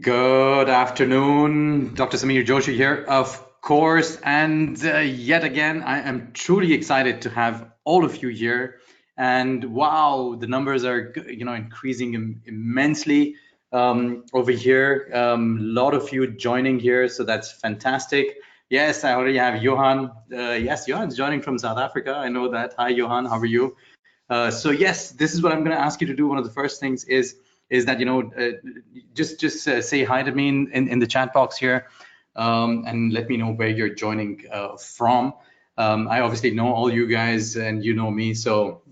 Good afternoon, Dr. Samir Joshi here, of course, and yet again, I am truly excited to have all of you here. And wow, the numbers are increasing immensely over here. A lot of you joining here, so that's fantastic. Yes, I already have Johan. Yes, Johan's joining from South Africa. I know that. Hi, Johan. How are you? So yes, this is what I'm going to ask you to do. One of the first things is that just say hi to me in the chat box here, and let me know where you're joining from. I obviously know all you guys and you know me, so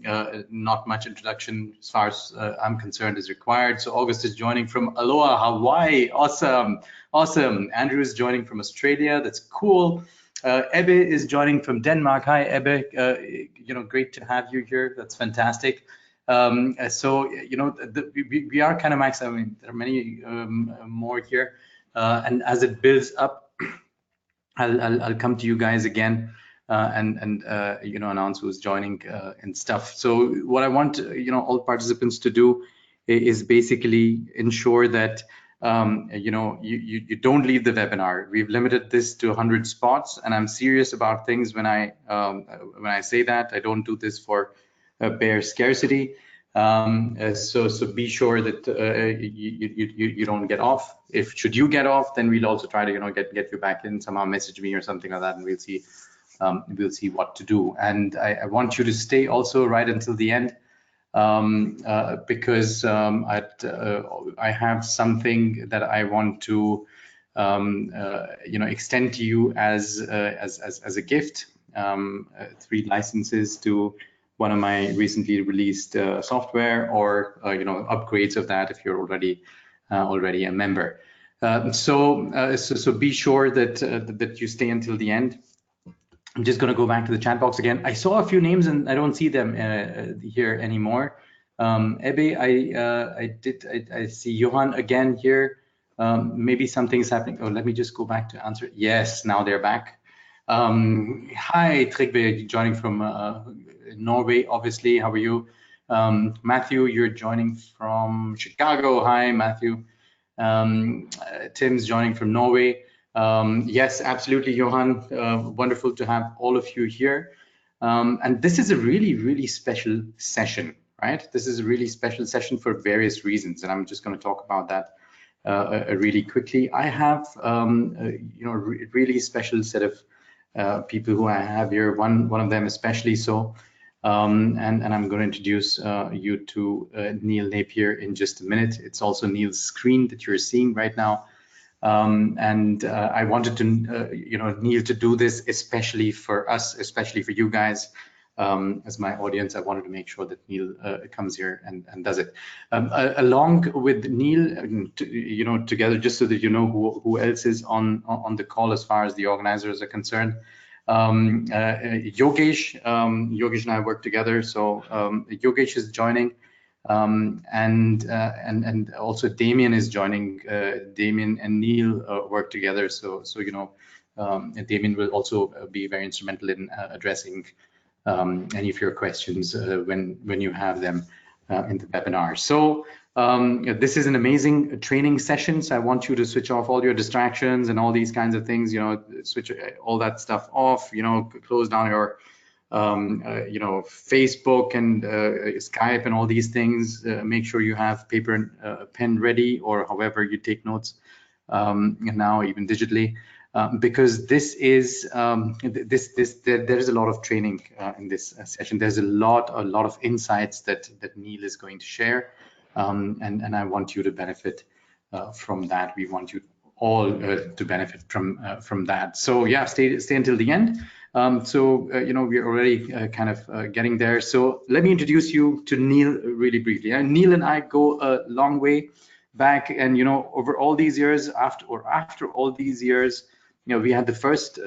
not much introduction as far as I'm concerned is required. So August is joining from Aloha, Hawaii. Awesome. Andrew is joining from Australia. That's cool. Ebbe is joining from Denmark. Hi, Ebbe. Great to have you here. That's fantastic. So we are kind of maxed. I mean, there are many more here, and as it builds up, I'll come to you guys again and announce who's joining and stuff. So what I want all participants to do is basically ensure that you don't leave the webinar. We've limited this to 100 spots, and I'm serious about things when I say that. I don't do this for bare scarcity. So be sure that you don't get off. Should you get off, then we'll also try to get you back in, somehow message me or something like that, and we'll see what to do. And I want you to stay also right until the end, because I have something that I want to extend to you as a gift. 3 licenses to one of my recently released software, or upgrades of that if you're already a member. So be sure that you stay until the end. I'm just going to go back to the chat box again. I saw a few names and I don't see them here anymore. Ebbe, I see Johan again here. Maybe something's happening. Oh, let me just go back to answer. Yes, now they're back. Hi, Trygve, joining from Norway, obviously. How are you? Matthew, you're joining from Chicago. Hi, Matthew. Tim's joining from Norway. Yes, absolutely, Johan. Wonderful to have all of you here. And this is a really, really special session, right? This is a really special session for various reasons, and I'm just going to talk about that really quickly. I have, a really special set of people who I have here. One of them especially so. And I'm going to introduce you to Neil Napier in just a minute. It's also Neil's screen that you're seeing right now. And I wanted to, Neil, to do this especially for us, especially for you guys as my audience. I wanted to make sure that Neil comes here and does it. Along with Neil, together, just so that you know who else is on the call as far as the organizers are concerned. Yogesh and I work together, so Yogesh is joining, and also Damien is joining. Damien and Neil work together, so Damien will also be very instrumental in addressing any of your questions when you have them in the webinar. So this is an amazing training session, so I want you to switch off all your distractions and all these kinds of things, switch all that stuff off, close down your Facebook and Skype and all these things. Make sure you have paper and pen ready, or however you take notes now, even digitally, because this is there is a lot of training in this session. There's a lot of insights that Neil is going to share. And I want you to benefit from that. We want you all to benefit from that. So yeah, stay until the end. We're already kind of getting there. So let me introduce you to Neil really briefly. Neil and I go a long way back, and over all these years, after all these years, we had the first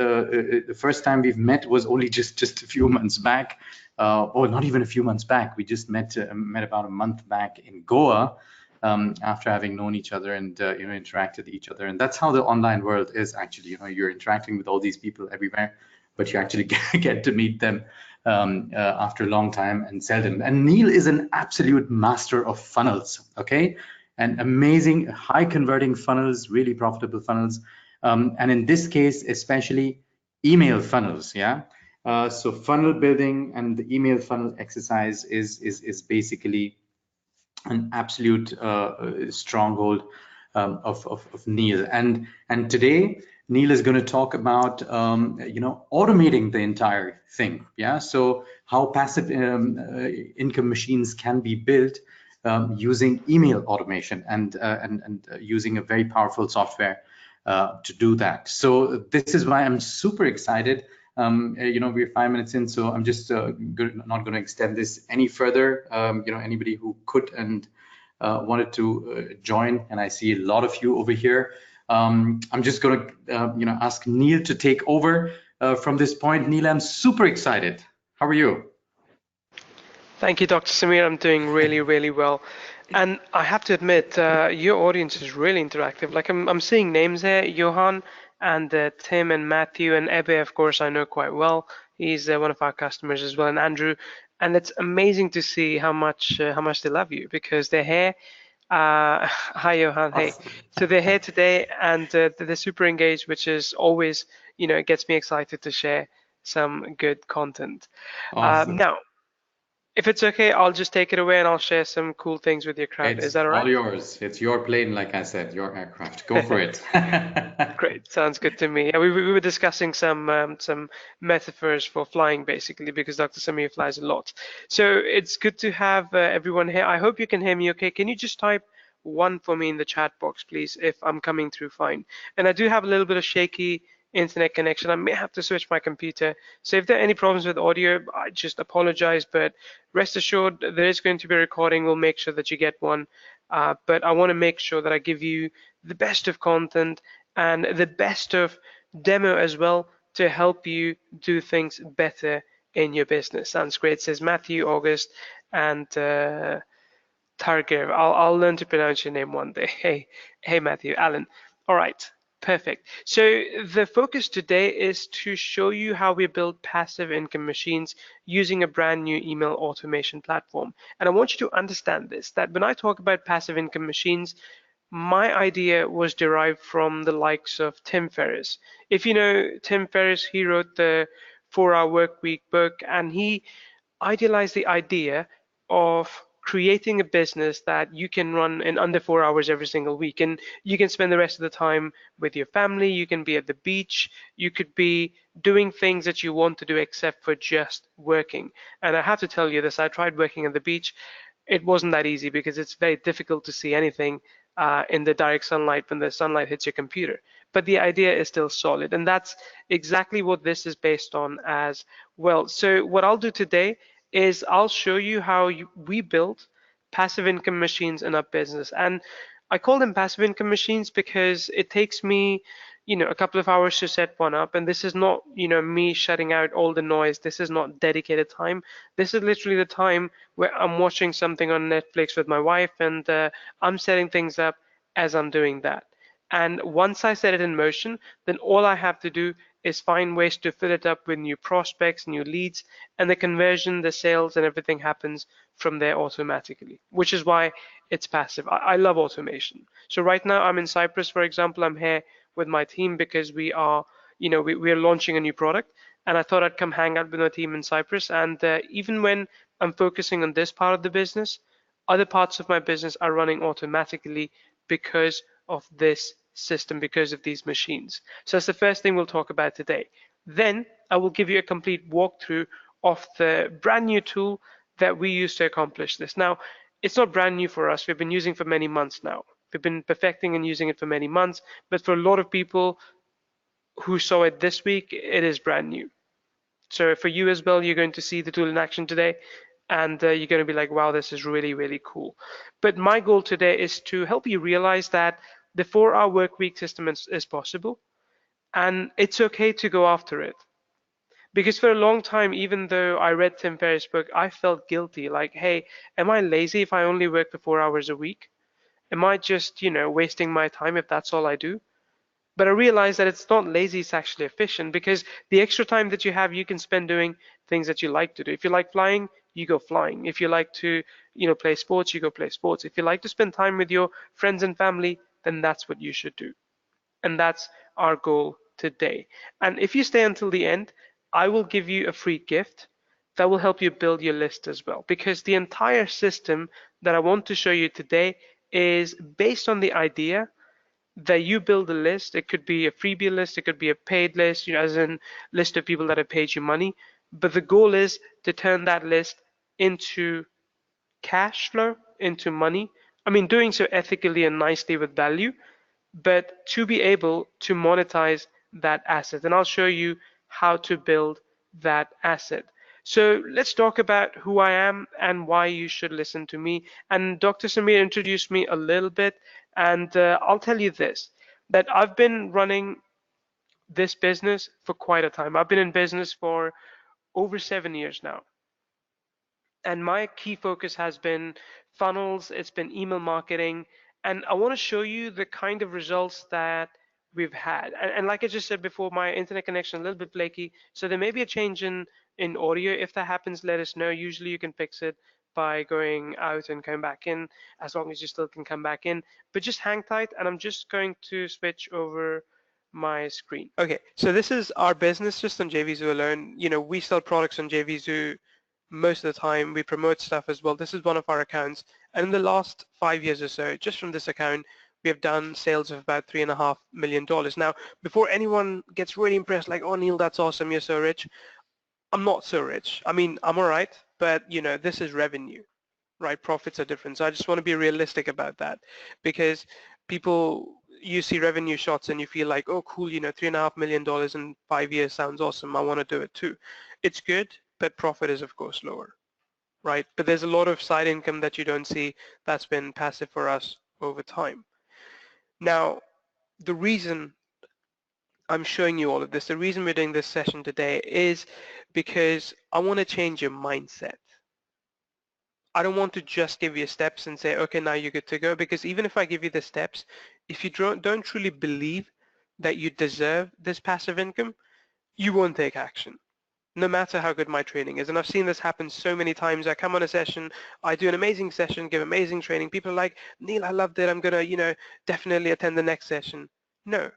time we've met was only just a few months back. Or not even a few months back. We just met about a month back in Goa, after having known each other and interacted with each other. And that's how the online world is actually. You're interacting with all these people everywhere, but you actually get to meet them after a long time and seldom. And Neil is an absolute master of funnels. Okay, and amazing high converting funnels, really profitable funnels. And in this case, especially email funnels. Yeah. So funnel building and the email funnel exercise is basically an absolute stronghold of Neil. And today Neil is going to talk about automating the entire thing. Yeah. So how passive income machines can be built using email automation and using a very powerful software to do that. So this is why I'm super excited. We're 5 minutes in, so I'm just not going to extend this any further. Anybody who could and wanted to join, and I see a lot of you over here. I'm just going to, ask Neil to take over from this point. Neil, I'm super excited. How are you? Thank you, Dr. Samir. I'm doing really, really well. And I have to admit, your audience is really interactive. Like I'm seeing names here, Johan and Tim and Matthew and Ebe, of course, I know quite well. He's one of our customers as well, and Andrew. And it's amazing to see how much they love you because they're here. Hi, Johan. Hey. So they're here today and they're super engaged, which is always, it gets me excited to share some good content. Awesome. Now, if it's okay, I'll just take it away and I'll share some cool things with your crowd. It's Is that all right? all yours. It's your plane, like I said, your aircraft. Go for it. Great, sounds good to me. Yeah, we were discussing some metaphors for flying, basically, because Dr. Samir flies a lot. So it's good to have everyone here. I hope you can hear me okay. Can you just type one for me in the chat box, please, if I'm coming through fine? And I do have a little bit of shaky internet connection. I may have to switch my computer. So if there are any problems with audio, I just apologize, but rest assured there is going to be a recording. We'll make sure that you get one. But I want to make sure that I give you the best of content and the best of demo as well to help you do things better in your business. Sounds great, says Matthew, August, and Targev. I'll learn to pronounce your name one day. Hey, Matthew, Alan. All right. Perfect. So the focus today is to show you how we build passive income machines using a brand new email automation platform. And I want you to understand this, that when I talk about passive income machines, my idea was derived from the likes of Tim Ferriss. If you know Tim Ferriss, he wrote the 4-Hour Workweek book, and he idealized the idea of creating a business that you can run in under 4 hours every single week, and you can spend the rest of the time with your family. You can be at the beach, you could be doing things that you want to do except for just working. And I have to tell you this, I tried working at the beach. It wasn't that easy because it's very difficult to see anything in the direct sunlight when the sunlight hits your computer. But the idea is still solid, and that's exactly what this is based on as well. So what I'll do today is I'll show you how we build passive income machines in our business. And I call them passive income machines because it takes me, a couple of hours to set one up. And this is not, me shutting out all the noise. This is not dedicated time. This is literally the time where I'm watching something on Netflix with my wife and I'm setting things up as I'm doing that. And once I set it in motion, then all I have to do is find ways to fill it up with new prospects, new leads, and the conversion, the sales, and everything happens from there automatically, which is why it's passive. I love automation. So right now I'm in Cyprus, for example. I'm here with my team because we are, we are launching a new product, and I thought I'd come hang out with my team in Cyprus. And even when I'm focusing on this part of the business, other parts of my business are running automatically because of this system, because of these machines. So that's the first thing we'll talk about today. Then I will give you a complete walkthrough of the brand new tool that we use to accomplish this. Now, it's not brand new for us. We've been using it for many months now. We've been perfecting and using it for many months, but for a lot of people who saw it this week, it is brand new. So for you as well, you're going to see the tool in action today, and you're going to be like, wow, this is really, really cool. But my goal today is to help you realize that the 4-hour work week system is possible, and it's okay to go after it. Because for a long time, even though I read Tim Ferriss' book, I felt guilty. Like, hey, am I lazy if I only work for 4 hours a week? Am I just, wasting my time if that's all I do? But I realized that it's not lazy, it's actually efficient, because the extra time that you have, you can spend doing things that you like to do. If you like flying, you go flying. If you like to, play sports, you go play sports. If you like to spend time with your friends and family, then that's what you should do. And that's our goal today. And if you stay until the end, I will give you a free gift that will help you build your list as well. Because the entire system that I want to show you today is based on the idea that you build a list. It could be a freebie list, it could be a paid list, as in list of people that have paid you money. But the goal is to turn that list into cash flow, into money. I mean, doing so ethically and nicely with value, but to be able to monetize that asset. And I'll show you how to build that asset. So let's talk about who I am and why you should listen to me. And Dr. Samir introduced me a little bit, and I'll tell you this, that I've been running this business for quite a time. I've been in business for over 7 years now. And my key focus has been funnels, it's been email marketing, and I want to show you the kind of results that we've had. And like I just said before, my internet connection a little bit flaky, so there may be a change in audio. If that happens, let us know. Usually you can fix it by going out and coming back in, as long as you still can come back in. But just hang tight, and I'm just going to switch over my screen. Okay, so this is our business just on JVZoo alone. We sell products on JVZoo most of the time. We promote stuff as well. This is one of our accounts. And in the last 5 years or so, just from this account, we have done sales of about $3.5 million. Now, before anyone gets really impressed, like, oh, Neil, that's awesome, you're so rich. I'm not so rich. I mean, I'm all right, but this is revenue, right? Profits are different. So I just want to be realistic about that, because you see revenue shots and you feel like, oh, cool, $3.5 million in 5 years sounds awesome. I want to do it too. It's good, but profit is of course lower, right? But there's a lot of side income that you don't see that's been passive for us over time. Now, the reason I'm showing you all of this, the reason we're doing this session today is because I want to change your mindset. I don't want to just give you steps and say, okay, now you're good to go, because even if I give you the steps, if you don't truly believe that you deserve this passive income, you won't take action, no matter how good my training is. And I've seen this happen so many times. I come on a session, I do an amazing session, give amazing training. People are like, Neil, I loved it. I'm going to, definitely attend the next session. No,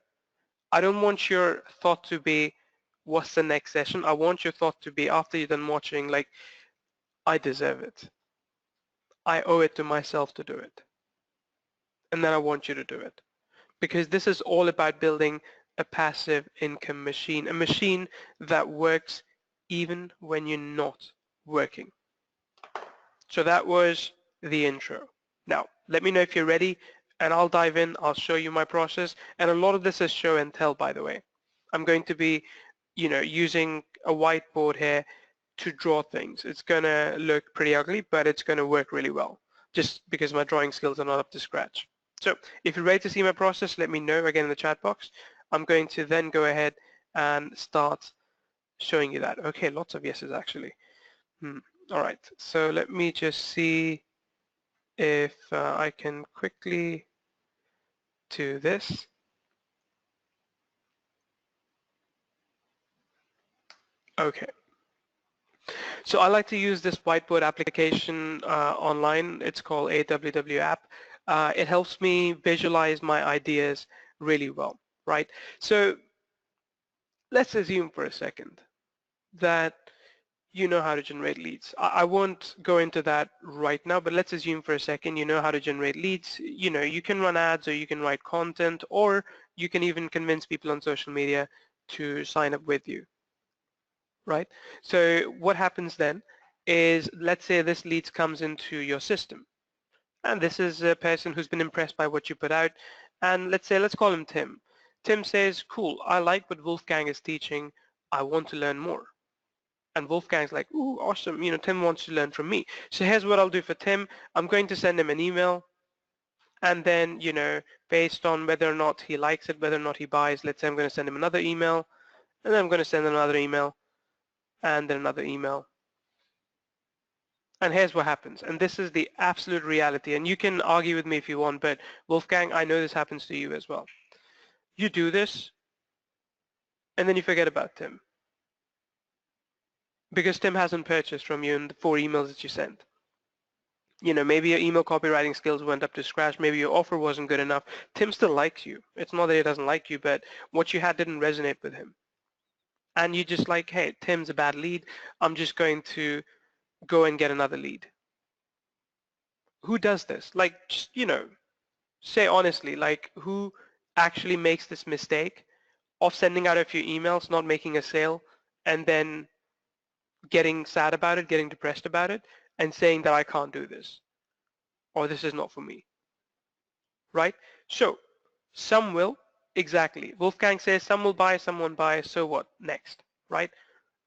I don't want your thought to be, what's the next session? I want your thought to be, after you're done watching, like, I deserve it. I owe it to myself to do it. And then I want you to do it. Because this is all about building a passive income machine, a machine that works even when you're not working. So that was the intro. Now, let me know if you're ready, and I'll dive in. I'll show you my process. And a lot of this is show and tell, by the way. I'm going to be, using a whiteboard here to draw things. It's going to look pretty ugly, but it's going to work really well, just because my drawing skills are not up to scratch. So if you're ready to see my process, let me know again in the chat box. I'm going to then go ahead and start showing you that. Okay, lots of yeses actually. All right, so let me just see if I can quickly do this. Okay. So I like to use this whiteboard application online. It's called AWW app. It helps me visualize my ideas really well, right? So let's assume for a second that you know how to generate leads. I won't go into that right now, but let's assume for a second you know how to generate leads. You can run ads, or you can write content, or you can even convince people on social media to sign up with you, right? So what happens then is, let's say this lead comes into your system, and this is a person who's been impressed by what you put out, and let's call him Tim. Tim says, cool, I like what Wolfgang is teaching, I want to learn more. And Wolfgang's like, ooh, awesome, Tim wants to learn from me. So here's what I'll do for Tim. I'm going to send him an email, and then, based on whether or not he likes it, whether or not he buys, let's say I'm going to send him another email, and then I'm going to send him another email, and then another email. And here's what happens. And this is the absolute reality. And you can argue with me if you want, but Wolfgang, I know this happens to you as well. You do this, and then you forget about Tim. because Tim hasn't purchased from you in the 4 emails that you sent. Maybe your email copywriting skills weren't up to scratch. Maybe your offer wasn't good enough. Tim still likes you. It's not that he doesn't like you, but what you had didn't resonate with him. And you just like, hey, Tim's a bad lead. I'm just going to go and get another lead. Who does this? Like, just, say honestly, like who actually makes this mistake of sending out a few emails, not making a sale, and then getting sad about it, getting depressed about it, and saying that I can't do this, or this is not for me, right? So some will, exactly. Wolfgang says some will buy, some won't buy, so what? Next, right?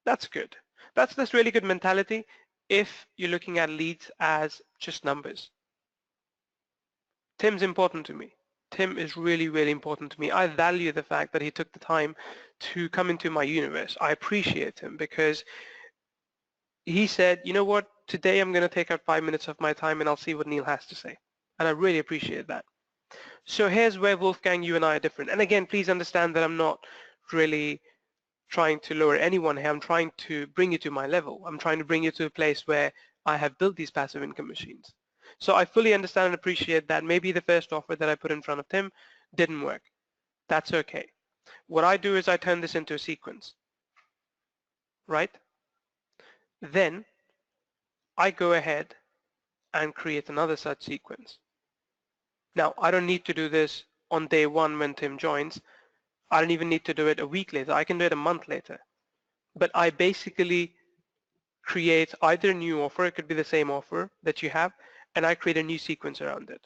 That's good. That's really good mentality if you're looking at leads as just numbers. Tim's important to me. Tim is really, really important to me. I value the fact that he took the time to come into my universe. I appreciate him because he said, you know what, today I'm going to take out 5 minutes of my time and I'll see what Neil has to say. And I really appreciate that. So here's where Wolfgang, you and I are different. And again, please understand that I'm not really trying to lower anyone here. I'm trying to bring you to my level. I'm trying to bring you to a place where I have built these passive income machines. So I fully understand and appreciate that maybe the first offer that I put in front of Tim didn't work. That's okay. What I do is I turn this into a sequence, right? Then I go ahead and create another such sequence. Now, I don't need to do this on day one when Tim joins. I don't even need to do it a week later. I can do it a month later. But I basically create either a new offer, it could be the same offer that you have, and I create a new sequence around it,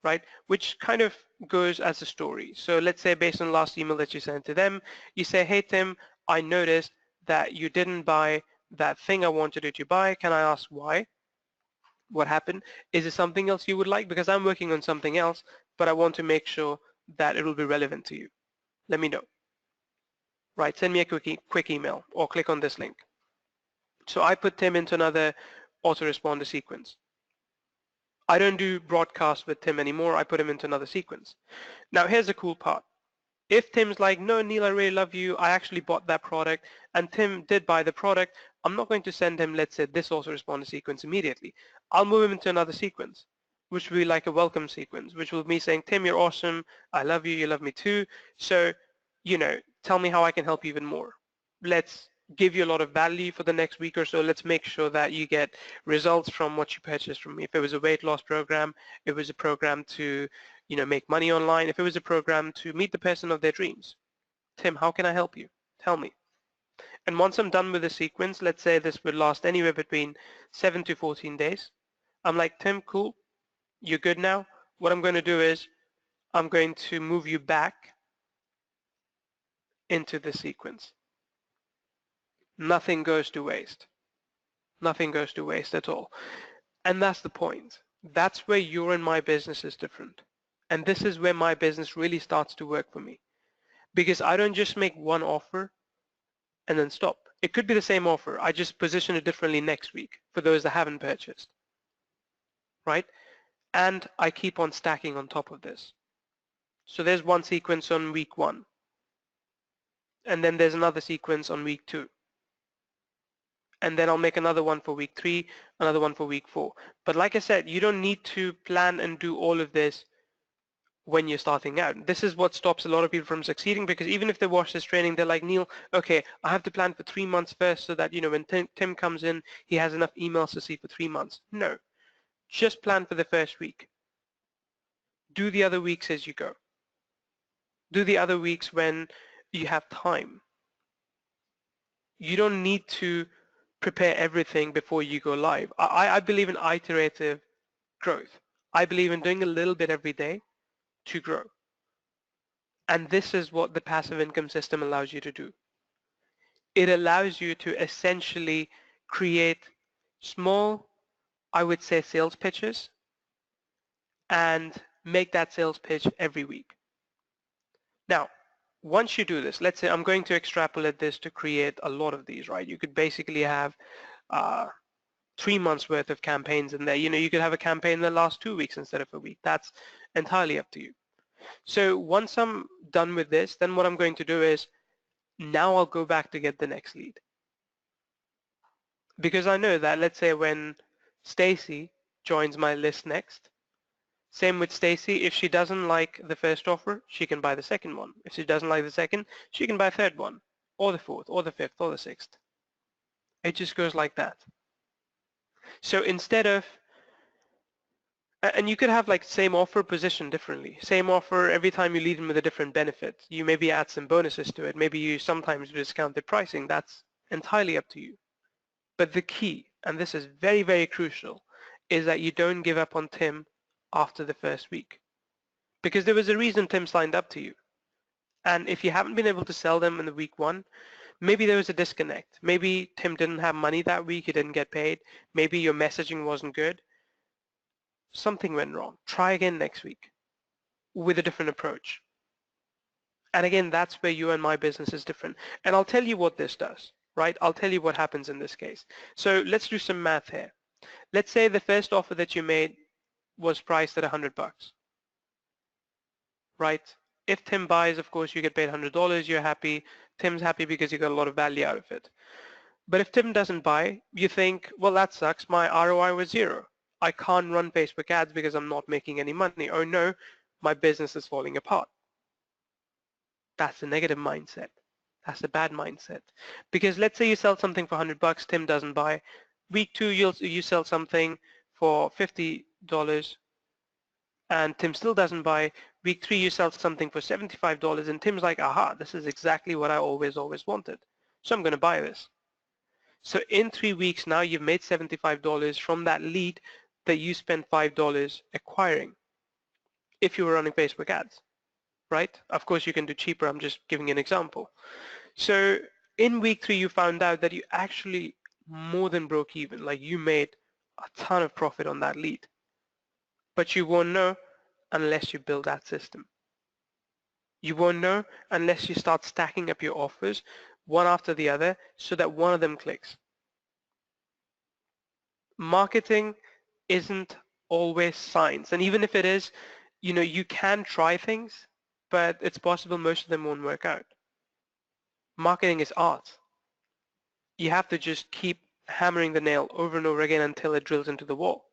right? Which kind of goes as a story. So let's say based on the last email that you sent to them, you say, hey Tim, I noticed that you didn't buy that thing I wanted you to buy. Can I ask why? What happened? Is it something else you would like? Because I'm working on something else, but I want to make sure that it will be relevant to you. Let me know. Right, send me a quick email or click on this link. So I put Tim into another autoresponder sequence. I don't do broadcast with Tim anymore. I put him into another sequence. Now here's the cool part. If Tim's like, no, Neil, I really love you. I actually bought that product, and Tim did buy the product, I'm not going to send him, let's say, this autoresponder sequence immediately. I'll move him into another sequence, which will be like a welcome sequence, which will be me saying, Tim, you're awesome. I love you. You love me too. So, tell me how I can help you even more. Let's give you a lot of value for the next week or so. Let's make sure that you get results from what you purchased from me. If it was a weight loss program, if it was a program to make money online, if it was a program to meet the person of their dreams. Tim, how can I help you? Tell me. And once I'm done with the sequence, let's say this would last anywhere between 7 to 14 days. I'm like, Tim, cool. You're good now. What I'm going to do is I'm going to move you back into the sequence. Nothing goes to waste. Nothing goes to waste at all. And that's the point. That's where your and my business is different. And this is where my business really starts to work for me. Because I don't just make one offer and then stop. It could be the same offer. I just position it differently next week for those that haven't purchased, right? And I keep on stacking on top of this. So there's one sequence on week 1, and then there's another sequence on week 2. And then I'll make another one for week 3, another one for week 4. But like I said, you don't need to plan and do all of this when you're starting out. This is what stops a lot of people from succeeding, because even if they watch this training, they're like, Neil, okay, I have to plan for 3 months first so that, when Tim comes in, he has enough emails to see for 3 months. No, just plan for the first week. Do the other weeks as you go. Do the other weeks when you have time. You don't need to prepare everything before you go live. I believe in iterative growth. I believe in doing a little bit every day to grow. And this is what the passive income system allows you to do. It allows you to essentially create small, I would say, sales pitches and make that sales pitch every week. Now, once you do this, let's say I'm going to extrapolate this to create a lot of these, right? You could basically have 3 months worth of campaigns in there. You could have a campaign that lasts 2 weeks instead of a week. That's entirely up to you. So once I'm done with this, then what I'm going to do is now I'll go back to get the next lead. because I know that, let's say when Stacy joins my list next, same with Stacy, if she doesn't like the first offer, she can buy the second one. If she doesn't like the second, she can buy a third one, or the fourth, or the fifth, or the sixth. It just goes like that. So instead of, and you could have like same offer positioned differently. Same offer every time you lead them with a different benefit. You maybe add some bonuses to it. Maybe you sometimes discount the pricing. That's entirely up to you. But the key, and this is very, very crucial, is that you don't give up on Tim after the first week. Because there was a reason Tim signed up to you. And if you haven't been able to sell them in the week one, maybe there was a disconnect. Maybe Tim didn't have money that week, he didn't get paid. Maybe your messaging wasn't good. Something went wrong. Try again next week with a different approach. And again, that's where you and my business is different. And I'll tell you what this does, right? I'll tell you what happens in this case. So let's do some math here. Let's say the first offer that you made was priced at $100, right? If Tim buys, of course, you get paid $100, you're happy. Tim's happy because you got a lot of value out of it. But if Tim doesn't buy, you think, well, that sucks. My ROI was 0. I can't run Facebook ads because I'm not making any money. Oh no, my business is falling apart. That's a negative mindset. That's a bad mindset. Because let's say you sell something for $100, Tim doesn't buy. Week 2, you sell something for $50 and Tim still doesn't buy. Week 3, you sell something for $75 and Tim's like, aha, this is exactly what I always wanted. So I'm going to buy this. So in 3 weeks now, you've made $75 from that lead that you spent $5 acquiring if you were running Facebook ads, right? Of course, you can do cheaper. I'm just giving an example. So in week 3, you found out that you actually more than broke even, like you made a ton of profit on that lead. But you won't know unless you build that system. You won't know unless you start stacking up your offers one after the other so that one of them clicks. Marketing isn't always science, and even if it is, you can try things, but it's possible most of them won't work out. Marketing is art. You have to just keep hammering the nail over and over again until it drills into the wall.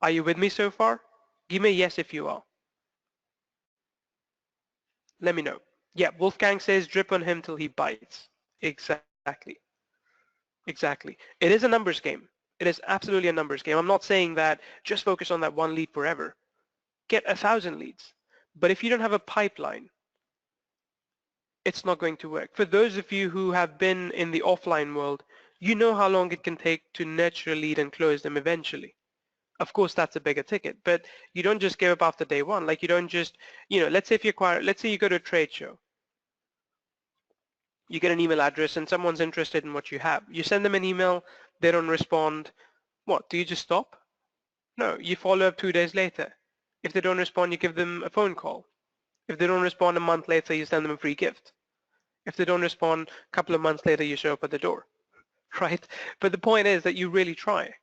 Are you with me so far? Give me a yes if you are. Let me know. Yeah, Wolfgang says drip on him till he bites. Exactly. Exactly. It is a numbers game. It is absolutely a numbers game. I'm not saying that just focus on that one lead forever. Get 1,000 leads. But if you don't have a pipeline, it's not going to work. For those of you who have been in the offline world, you know how long it can take to nurture a lead and close them eventually. Of course, that's a bigger ticket, but you don't just give up after day one. Like you don't just, let's say let's say you go to a trade show. You get an email address and someone's interested in what you have. You send them an email, they don't respond. What, do you just stop? No, you follow up 2 days later. If they don't respond, you give them a phone call. If they don't respond a month later, you send them a free gift. If they don't respond a couple of months later, you show up at the door, right? But the point is that you really try.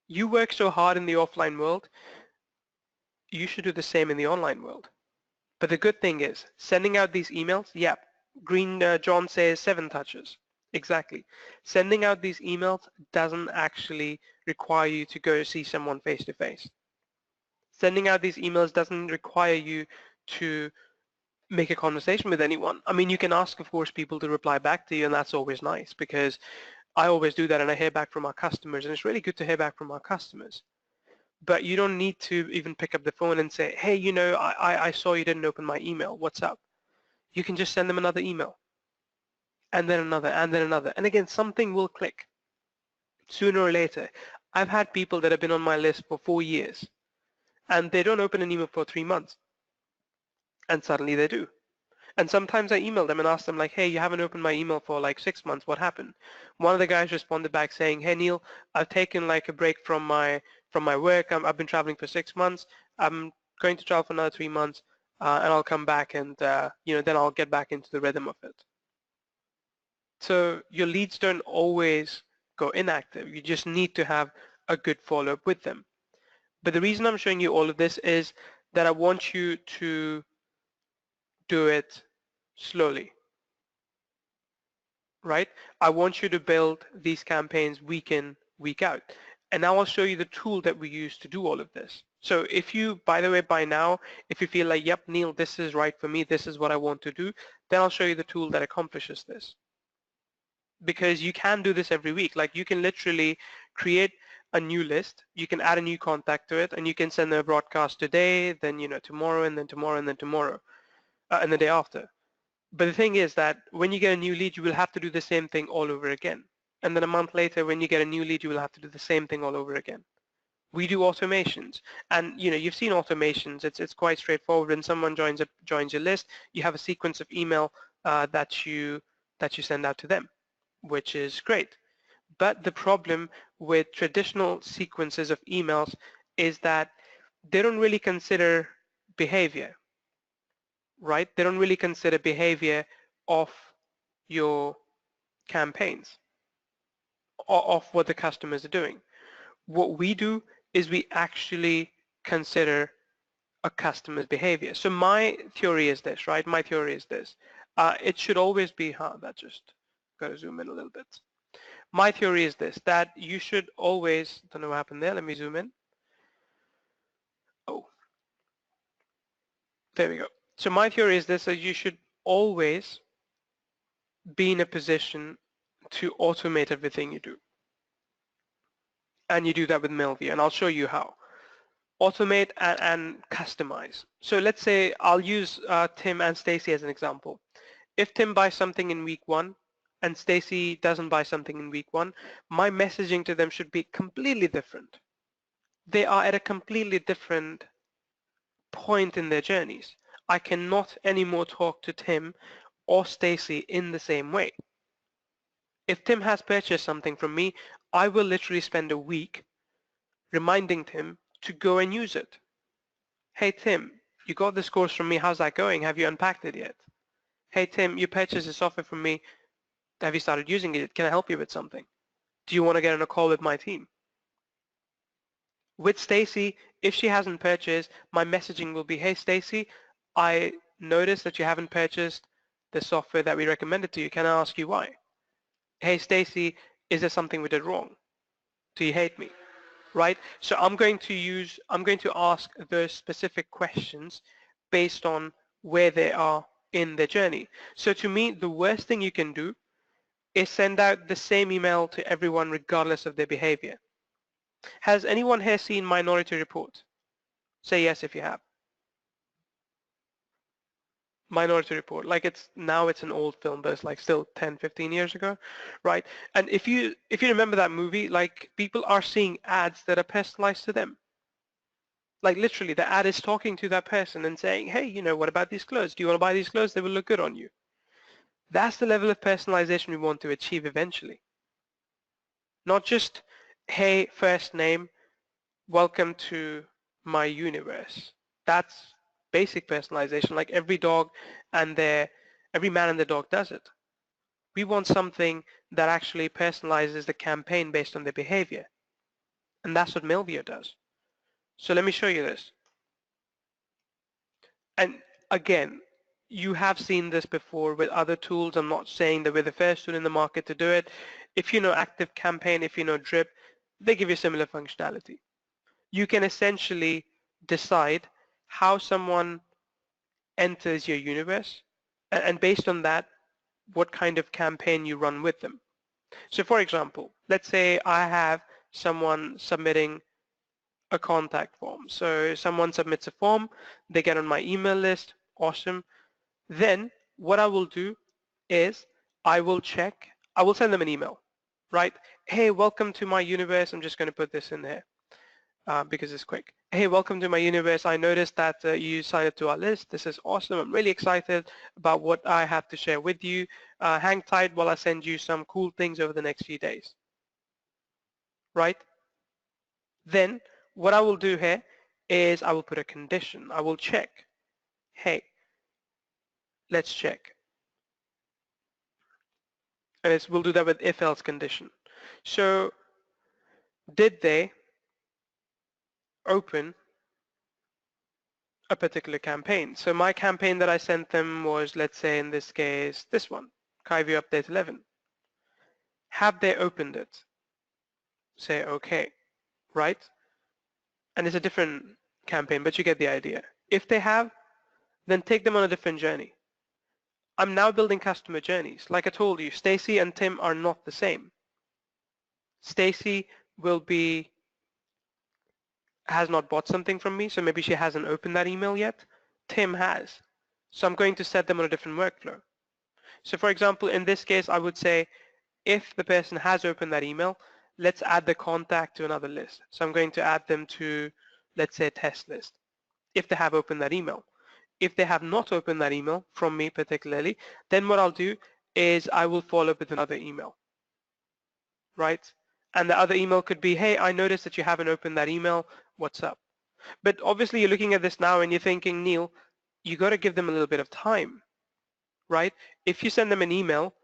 You work so hard in the offline world, you should do the same in the online world. But the good thing is, sending out these emails, yeah, John says 7 touches. Exactly. Sending out these emails doesn't actually require you to go see someone face to face. Sending out these emails doesn't require you to make a conversation with anyone. I mean, you can ask, of course, people to reply back to you, and that's always nice because I always do that and I hear back from our customers, and it's really good to hear back from our customers. But you don't need to even pick up the phone and say, hey, I saw you didn't open my email. What's up? You can just send them another email and then another and then another. And again, something will click sooner or later. I've had people that have been on my list for 4 years and they don't open an email for 3 months and suddenly they do. And sometimes I email them and ask them like, hey, you haven't opened my email for like 6 months. What happened? One of the guys responded back saying, hey, Neil, I've taken like a break from my work. I've been traveling for 6 months. I'm going to travel for another 3 months and I'll come back and, then I'll get back into the rhythm of it. So your leads don't always go inactive. You just need to have a good follow-up with them. But the reason I'm showing you all of this is that I want you to do it slowly. right? I want you to build these campaigns week in, week out. And now I'll show you the tool that we use to do all of this. So if you, by the way, by now, if you feel like, yep, Neil, this is right for me, this is what I want to do, then I'll show you the tool that accomplishes this. Because you can do this every week. Like you can literally create a new list, you can add a new contact to it, and you can send them a broadcast today, then tomorrow, and then tomorrow, and then tomorrow, and the day after. But the thing is that when you get a new lead, you will have to do the same thing all over again. And then a month later, when you get a new lead, you will have to do the same thing all over again. We do automations, and you've seen automations. It's quite straightforward. When someone joins your list, you have a sequence of email that you send out to them, which is great. But the problem with traditional sequences of emails is that they don't really consider behavior, right? They don't really consider behavior of your campaigns or of what the customers are doing. What we do is we actually consider a customer's behavior. So my theory is this, right? My theory is this. It should always be, that just got to zoom in a little bit. My theory is this, that you should always, don't know what happened there, let me zoom in. Oh, there we go. So my theory is this, that you should always be in a position to automate everything you do. And you do that with Millview, and I'll show you how. Automate and customize. So let's say I'll use Tim and Stacy as an example. If Tim buys something in week 1 and Stacy doesn't buy something in week 1, my messaging to them should be completely different. They are at a completely different point in their journeys. I cannot anymore talk to Tim or Stacy in the same way. If Tim has purchased something from me, I will literally spend a week reminding Tim to go and use it. Hey Tim, you got this course from me, how's that going? Have you unpacked it yet? Hey Tim, you purchased this software from me, have you started using it? Can I help you with something? Do you want to get on a call with my team? With Stacy, if she hasn't purchased, my messaging will be, hey Stacy, I noticed that you haven't purchased the software that we recommended to you. Can I ask you why? Hey Stacy, is there something we did wrong? Do you hate me? Right? So I'm going to ask those specific questions based on where they are in their journey. So to me, the worst thing you can do is send out the same email to everyone regardless of their behavior. Has anyone here seen Minority Report? Say yes if you have. Minority Report, like it's an old film, but it's like still 10, 15 years ago, right? And if you remember that movie, like people are seeing ads that are personalized to them. Like literally the ad is talking to that person and saying, hey, what about these clothes? Do you want to buy these clothes? They will look good on you. That's the level of personalization we want to achieve eventually. Not just, hey, first name, welcome to my universe. That's basic personalization, like every man and their dog does it. We want something that actually personalizes the campaign based on their behavior. And that's what Millview does. So let me show you this. And again, you have seen this before with other tools. I'm not saying that we're the first tool in the market to do it. If you know ActiveCampaign, if you know Drip, they give you similar functionality. You can essentially decide how someone enters your universe, and based on that, what kind of campaign you run with them. So for example, let's say I have someone submitting a contact form. So someone submits a form, they get on my email list, awesome. Then what I will do is I will send them an email, right? Hey, welcome to my universe. I'm just going to put this in here because it's quick. Hey, welcome to my universe. I noticed that you signed up to our list. This is awesome. I'm really excited about what I have to share with you. Hang tight while I send you some cool things over the next few days, right? Then what I will do here is I will put a condition. I will check. Hey, let's check. And we'll do that with if-else condition. So did they open a particular campaign? So my campaign that I sent them was, let's say in this case, this one, Kyview Update 11. Have they opened it? Say okay, right? And it's a different campaign, but you get the idea. If they have, then take them on a different journey. I'm now building customer journeys. Like I told you, Stacy and Tim are not the same. Stacy has not bought something from me, so maybe she hasn't opened that email yet. Tim has. So I'm going to set them on a different workflow. So for example, in this case, I would say if the person has opened that email, let's add the contact to another list. So I'm going to add them to, let's say, a test list, if they have opened that email. If they have not opened that email from me particularly, then what I'll do is I will follow up with another email, right? And the other email could be, hey, I noticed that you haven't opened that email. What's up? But obviously you're looking at this now and you're thinking, Neil, you got to give them a little bit of time, right? If you send them an email,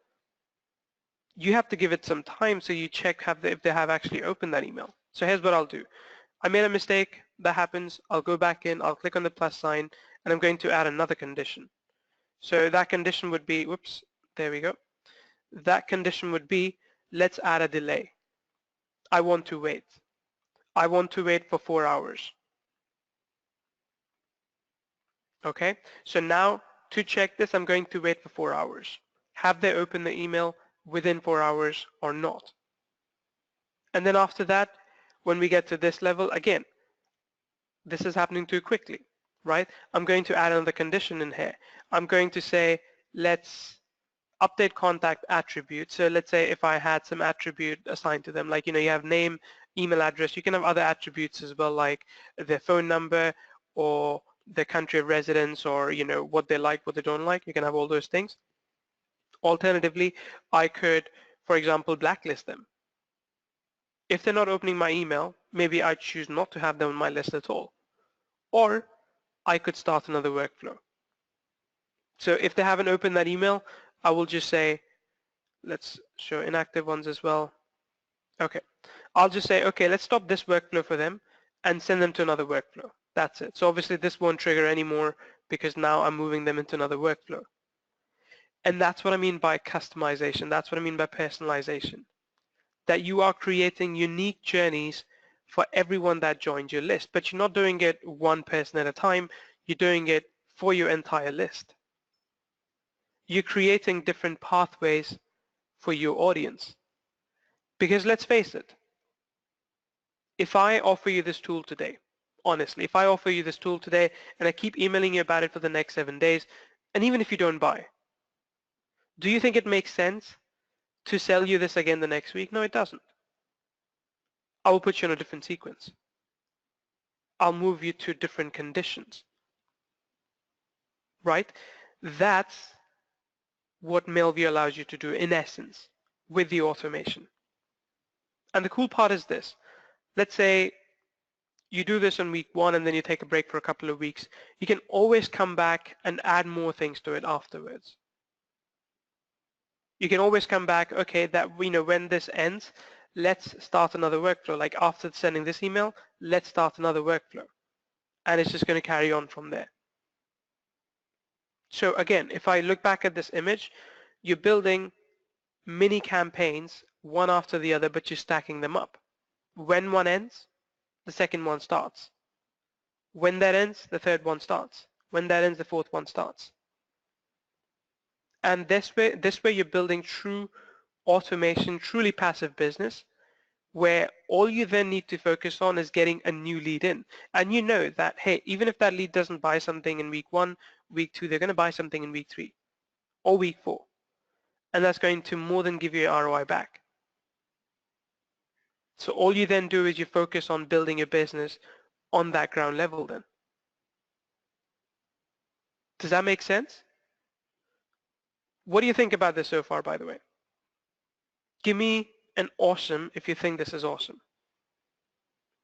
you have to give it some time so you check if they have actually opened that email. So here's what I'll do. I made a mistake, that happens, I'll go back in, I'll click on the plus sign, and I'm going to add another condition. So that condition would be, whoops, there we go. That condition would be, let's add a delay. I want to wait. I want to wait for 4 hours. Okay, so now to check this, I'm going to wait for 4 hours. Have they opened the email within 4 hours or not? And then after that, when we get to this level, again, this is happening too quickly, right? I'm going to add another condition in here. I'm going to say, let's update contact attribute. So let's say if I had some attribute assigned to them, like, you have name, email address, you can have other attributes as well, like their phone number or their country of residence, or, what they like, what they don't like. You can have all those things. Alternatively, I could, for example, blacklist them. If they're not opening my email, maybe I choose not to have them on my list at all. Or I could start another workflow. So if they haven't opened that email, I will just say, let's show inactive ones as well. Okay, I'll just say, okay, let's stop this workflow for them and send them to another workflow. That's it. So obviously this won't trigger anymore because now I'm moving them into another workflow. And that's what I mean by customization. That's what I mean by personalization. That you are creating unique journeys for everyone that joins your list, but you're not doing it one person at a time. You're doing it for your entire list. You're creating different pathways for your audience. Because let's face it, if I offer you this tool today, honestly, if I offer you this tool today and I keep emailing you about it for the next 7 days, and even if you don't buy, do you think it makes sense to sell you this again the next week? No, it doesn't. I will put you on a different sequence. I'll move you to different conditions, right? That's what Millview allows you to do in essence with the automation. And the cool part is this. Let's say you do this on week 1 and then you take a break for a couple of weeks. You can always come back and add more things to it afterwards. You can always come back, okay, that when this ends, let's start another workflow. Like after sending this email, let's start another workflow. And it's just going to carry on from there. So again, if I look back at this image, you're building mini campaigns one after the other, but you're stacking them up. When one ends, the second one starts. When that ends, the third one starts. When that ends, the fourth one starts. And this way you're building true automation, truly passive business, where all you then need to focus on is getting a new lead in. And you know that, hey, even if that lead doesn't buy something in week 1, week 2, they're going to buy something in week 3 or week 4. And that's going to more than give you your ROI back. So all you then do is you focus on building your business on that ground level then. Does that make sense? What do you think about this so far, by the way? Give me an awesome if you think this is awesome.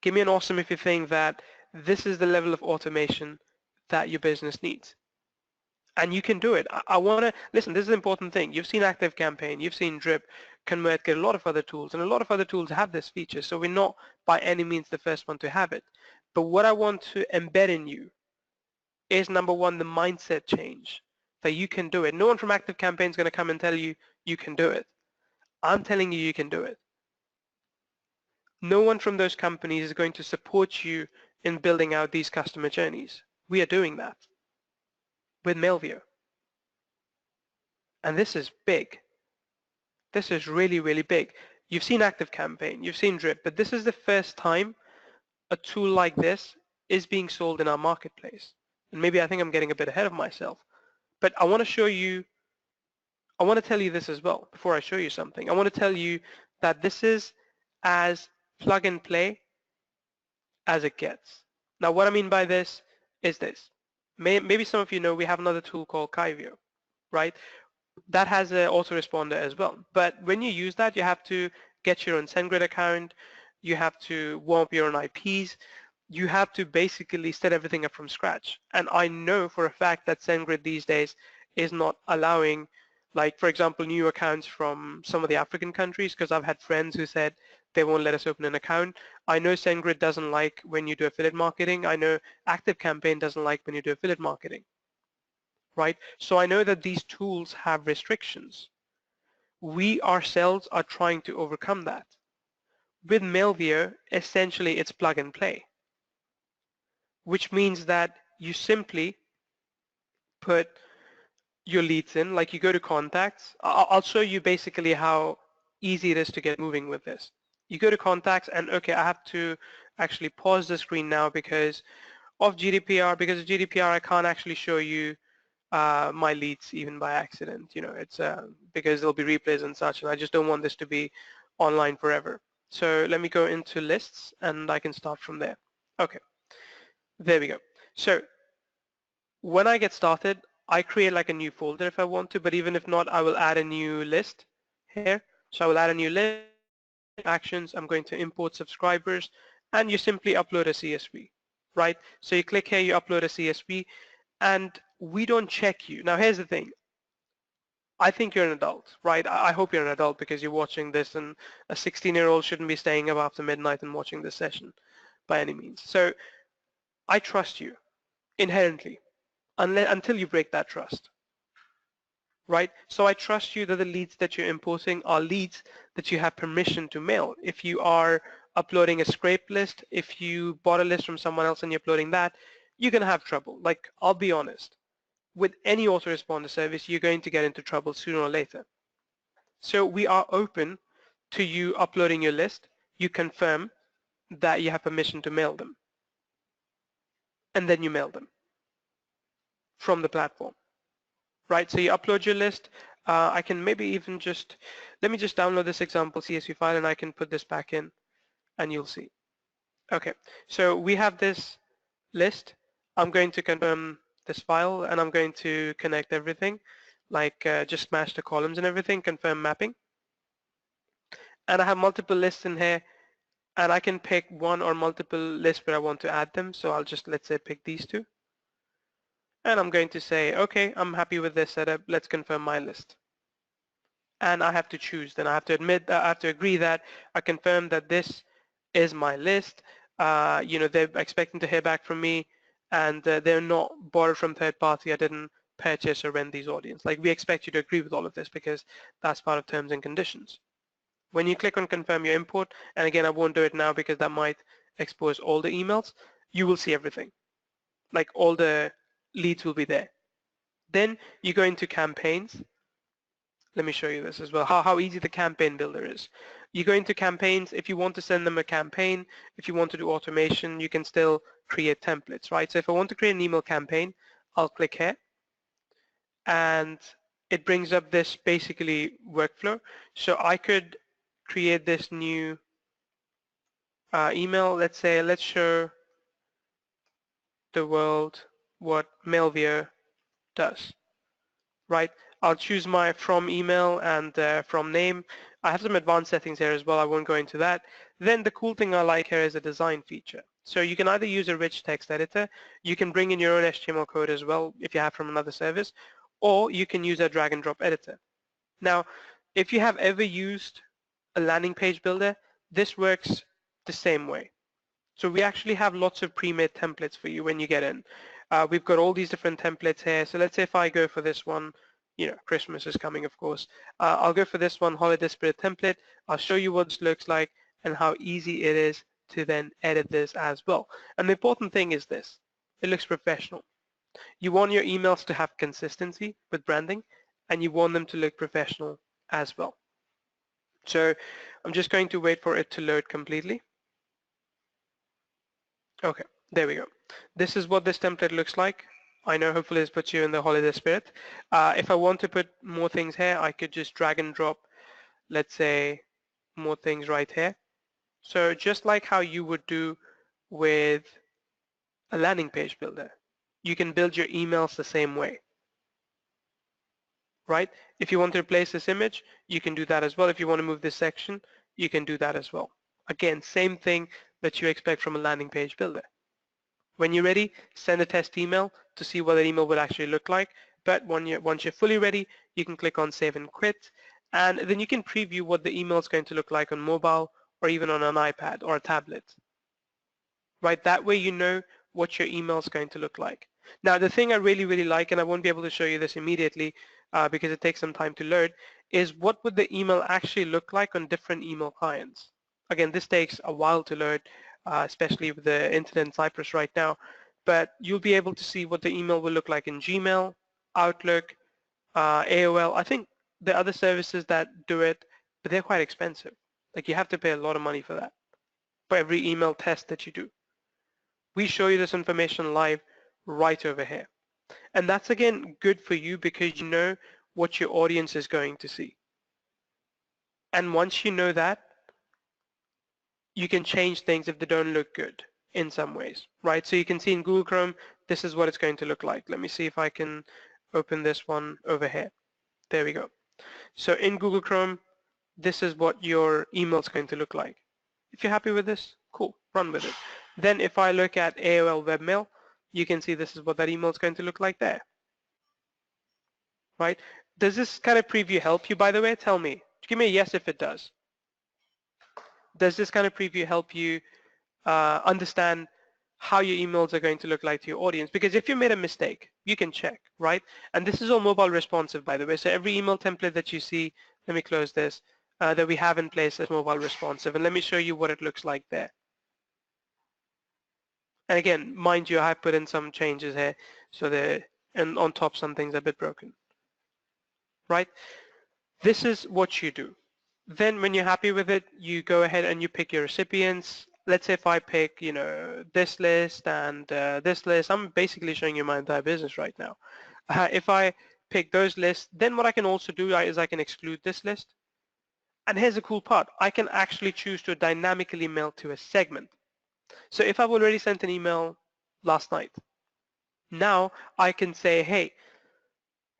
Give me an awesome if you think that this is the level of automation that your business needs. And you can do it. I want to, listen, this is an important thing. You've seen ActiveCampaign, you've seen Drip, ConvertKit, a lot of other tools, and a lot of other tools have this feature. So we're not by any means the first one to have it. But what I want to embed in you is, number one, the mindset change that you can do it. No one from ActiveCampaign is going to come and tell you you can do it. I'm telling you, you can do it. No one from those companies is going to support you in building out these customer journeys. We are doing that with Millview. And this is big. This is really, really big. You've seen ActiveCampaign, you've seen Drip, but this is the first time a tool like this is being sold in our marketplace. And maybe I think I'm getting a bit ahead of myself, but I want to show you, I want to tell you this as well before I show you something. I want to tell you that this is as plug and play as it gets. Now, what I mean by this is this. Maybe some of you know we have another tool called Chivo, right? That has an autoresponder as well. But when you use that, you have to get your own SendGrid account. You have to warm up your own IPs. You have to basically set everything up from scratch. And I know for a fact that SendGrid these days is not allowing, like, for example, new accounts from some of the African countries, because I've had friends who said they won't let us open an account. I know SendGrid doesn't like when you do affiliate marketing. I know ActiveCampaign doesn't like when you do affiliate marketing, right? So I know that these tools have restrictions. We ourselves are trying to overcome that. With Millview, essentially it's plug and play, which means that you simply put your leads in, like you go to contacts. I'll show you basically how easy it is to get moving with this. You go to contacts and okay, I have to actually pause the screen now because of GDPR. Because of GDPR, I can't actually show you my leads even by accident. You know, it's because there'll be replays and such, and I just don't want this to be online forever. So let me go into lists and I can start from there. Okay, there we go. So when I get started, I create like a new folder if I want to, but even if not, I will add a new list here. So I will add a new list, actions, I'm going to import subscribers, and you simply upload a CSV, right? So you click here, you upload a CSV, and we don't check you. Now here's the thing. I think you're an adult, right? I hope you're an adult because you're watching this, and a 16-year-old shouldn't be staying up after midnight and watching this session by any means. So I trust you inherently until you break that trust, right? So I trust you that the leads that you're importing are leads that you have permission to mail. If you are uploading a scrape list, if you bought a list from someone else and you're uploading that, you're going to have trouble. Like, I'll be honest. With any autoresponder service, you're going to get into trouble sooner or later. So we are open to you uploading your list. You confirm that you have permission to mail them. And then you mail them from the platform, right? So you upload your list. I can maybe even just, let me just download this example CSV file and I can put this back in and you'll see. Okay, so we have this list. I'm going to confirm this file and I'm going to connect everything, like just match the columns and everything, confirm mapping. And I have multiple lists in here and I can pick one or multiple lists where I want to add them. So I'll just, let's say, pick these two. And I'm going to say, okay, I'm happy with this setup. Let's confirm my list. And I have to choose. Then I have to admit, I have to agree that I confirm that this is my list. You know, they're expecting to hear back from me and they're not borrowed from third party. I didn't purchase or rent these audience. Like, we expect you to agree with all of this because that's part of terms and conditions. When you click on confirm your import, and again, I won't do it now because that might expose all the emails, you will see everything. Like, all the leads will be there. Then you go into campaigns. Let me show you this as well, how easy the campaign builder is. You go into campaigns. If you want to send them a campaign, if you want to do automation, you can still create templates, right? So if I want to create an email campaign, I'll click here and it brings up this basically workflow. So I could create this new email. Let's say, let's show the world what Millview does, right? I'll choose my from email and from name. I have some advanced settings here as well. I won't go into that. Then the cool thing I like here is a design feature. So you can either use a rich text editor, you can bring in your own HTML code as well if you have from another service, or you can use a drag and drop editor. Now, if you have ever used a landing page builder, this works the same way. So we actually have lots of pre-made templates for you when you get in. We've got all these different templates here. So let's say if I go for this one, Christmas is coming, of course. I'll go for this one, holiday spirit template. I'll show you what this looks like and how easy it is to then edit this as well. And the important thing is this, it looks professional. You want your emails to have consistency with branding, and you want them to look professional as well. So I'm just going to wait for it to load completely. Okay, there we go. This is what this template looks like. I know hopefully this puts you in the holiday spirit. If I want to put more things here, I could just drag and drop, let's say, more things right here. So just like how you would do with a landing page builder, you can build your emails the same way, right? If you want to replace this image, you can do that as well. If you want to move this section, you can do that as well. Again, same thing that you expect from a landing page builder. When you're ready, send a test email to see what that email would actually look like. But once you're fully ready, you can click on Save and Quit, and then you can preview what the email is going to look like on mobile or even on an iPad or a tablet. Right? That way you know what your email is going to look like. Now, the thing I really, really like, and I won't be able to show you this immediately because it takes some time to load, is what would the email actually look like on different email clients? Again, this takes a while to load, especially with the internet in Cyprus right now, but you'll be able to see what the email will look like in Gmail, Outlook, AOL. I think there are other services that do it, but they're quite expensive. Like you have to pay a lot of money for that, for every email test that you do. We show you this information live right over here. And that's again good for you because you know what your audience is going to see. And once you know that, you can change things if they don't look good in some ways, right? So you can see in Google Chrome, this is what it's going to look like. Let me see if I can open this one over here. There we go. So in Google Chrome, this is what your email is going to look like. If you're happy with this, cool, run with it. Then if I look at AOL Webmail, you can see this is what that email is going to look like there, right? Does this kind of preview help you, by the way? Tell me. Give me a yes if it does. Does this kind of preview help you understand how your emails are going to look like to your audience? Because if you made a mistake, you can check, right? And this is all mobile responsive, by the way. So every email template that you see, let me close this, that we have in place is mobile responsive. And let me show you what it looks like there. And again, mind you, I put in some changes here, so and on top some things are a bit broken, right? This is what you do. Then when you're happy with it, you go ahead and you pick your recipients. Let's say if I pick, this list and this list, I'm basically showing you my entire business right now. If I pick those lists, then what I can also do is I can exclude this list. And here's the cool part. I can actually choose to dynamically mail to a segment. So if I've already sent an email last night, now I can say, hey,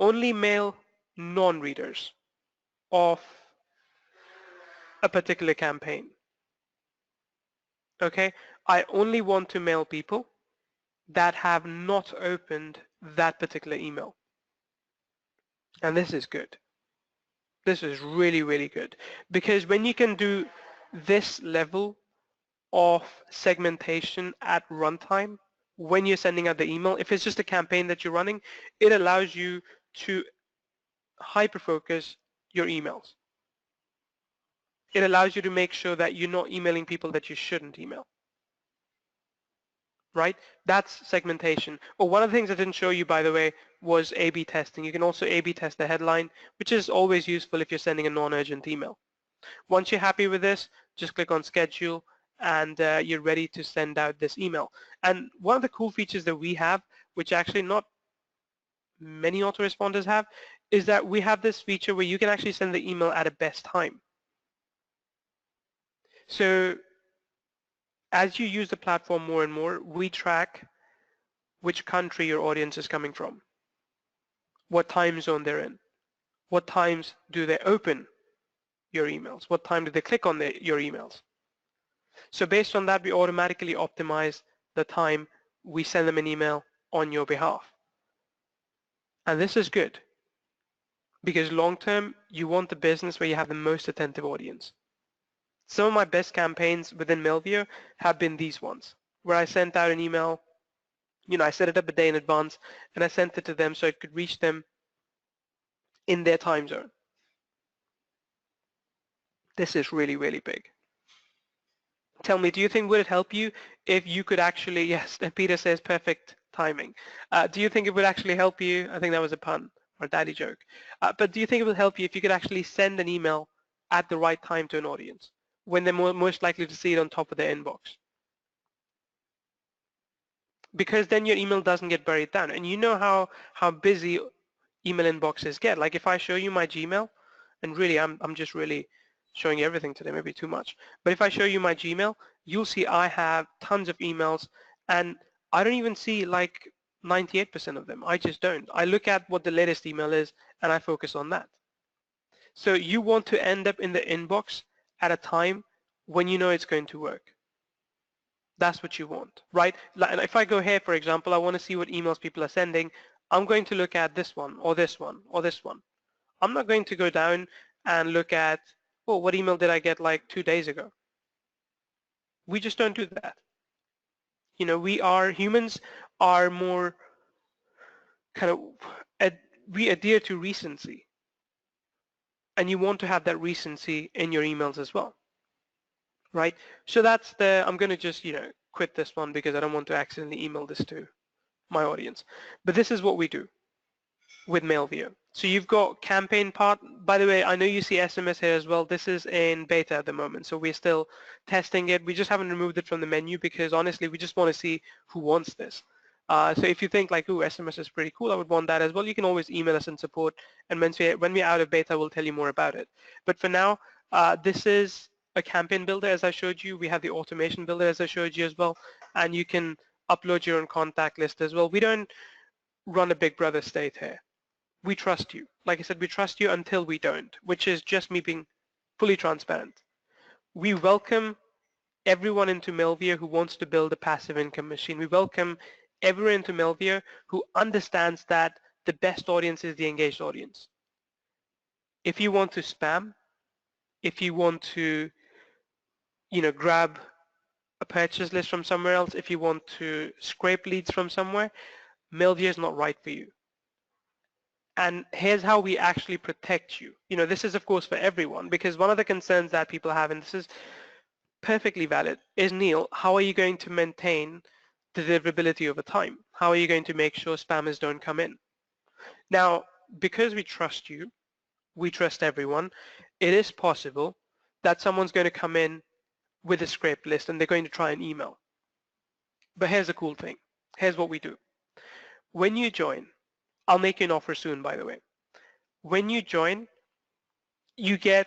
only mail non-readers of a particular campaign. Okay, I only want to mail people that have not opened that particular email. And this is good. This is really, really good. Because when you can do this level of segmentation at runtime, when you're sending out the email, if it's just a campaign that you're running, it allows you to hyper-focus your emails. It allows you to make sure that you're not emailing people that you shouldn't email. Right? That's segmentation. Oh, one of the things I didn't show you, by the way, was A/B testing. You can also A/B test the headline, which is always useful if you're sending a non-urgent email. Once you're happy with this, just click on schedule and you're ready to send out this email. And one of the cool features that we have, which actually not many autoresponders have, is that we have this feature where you can actually send the email at a best time. So as you use the platform more and more, we track which country your audience is coming from, what time zone they're in, what times do they open your emails, what time do they click on your emails. So based on that, we automatically optimize the time we send them an email on your behalf. And this is good because long term, you want the business where you have the most attentive audience. Some of my best campaigns within Millview have been these ones, where I sent out an email, I set it up a day in advance and I sent it to them so it could reach them in their time zone. This is really, really big. Tell me, do you think would it help you if you could actually, yes, Peter says perfect timing. Do you think it would actually help you? I think that was a pun or a daddy joke. But do you think it would help you if you could actually send an email at the right time to an audience when they're most likely to see it on top of their inbox? Because then your email doesn't get buried down. And you know how busy email inboxes get. Like if I show you my Gmail, and really I'm just really showing you everything today, maybe too much. But if I show you my Gmail, you'll see I have tons of emails, and I don't even see like 98% of them. I just don't. I look at what the latest email is, and I focus on that. So you want to end up in the inbox at a time when you know it's going to work. That's what you want, right? And if I go here, for example, I want to see what emails people are sending. I'm going to look at this one or this one or this one. I'm not going to go down and look at, oh, what email did I get like 2 days ago? We just don't do that. You know, humans are more kind of, we adhere to recency. And you want to have that recency in your emails as well, right? So I'm going to just, quit this one because I don't want to accidentally email this to my audience. But this is what we do with Millview. So you've got campaign part. By the way, I know you see SMS here as well. This is in beta at the moment, so we're still testing it. We just haven't removed it from the menu because honestly, we just want to see who wants this. So if you think like, ooh, SMS is pretty cool, I would want that as well, you can always email us in support, and when we're out of beta, we'll tell you more about it. But for now, this is a campaign builder, as I showed you. We have the automation builder, as I showed you as well, and you can upload your own contact list as well. We don't run a big brother state here. We trust you. Like I said, we trust you until we don't, which is just me being fully transparent. We welcome everyone into Millview who wants to build a passive income machine. We welcome everyone into Millview who understands that the best audience is the engaged audience. If you want to spam, if you want to, grab a purchase list from somewhere else, if you want to scrape leads from somewhere, Millview is not right for you. And here's how we actually protect you. This is of course for everyone, because one of the concerns that people have, and this is perfectly valid, is, Neil, how are you going to maintain the deliverability over time? How are you going to make sure spammers don't come in? Now, because we trust you, we trust everyone, it is possible that someone's going to come in with a scraped list and they're going to try an email. But here's the cool thing. Here's what we do. When you join, I'll make you an offer soon, by the way. When you join, you get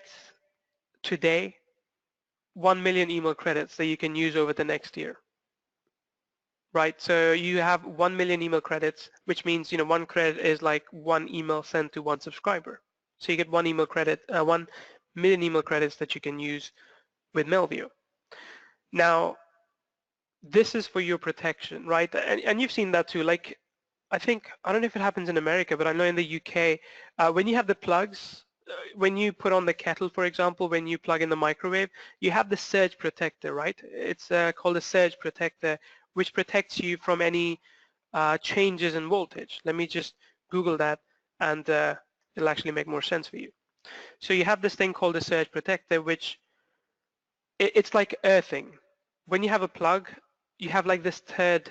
today 1 million email credits that you can use over the next year, right? So you have 1 million email credits, which means, one credit is like one email sent to one subscriber. So you get 1 million email credits that you can use with Millview. Now, this is for your protection, right? And you've seen that too. Like, I don't know if it happens in America, but I know in the UK, when you have the plugs, when you put on the kettle, for example, when you plug in the microwave, you have the surge protector, right? It's called a surge protector, which protects you from any changes in voltage. Let me just Google that, and it'll actually make more sense for you. So you have this thing called a surge protector, which it's like earthing. When you have a plug, you have like this third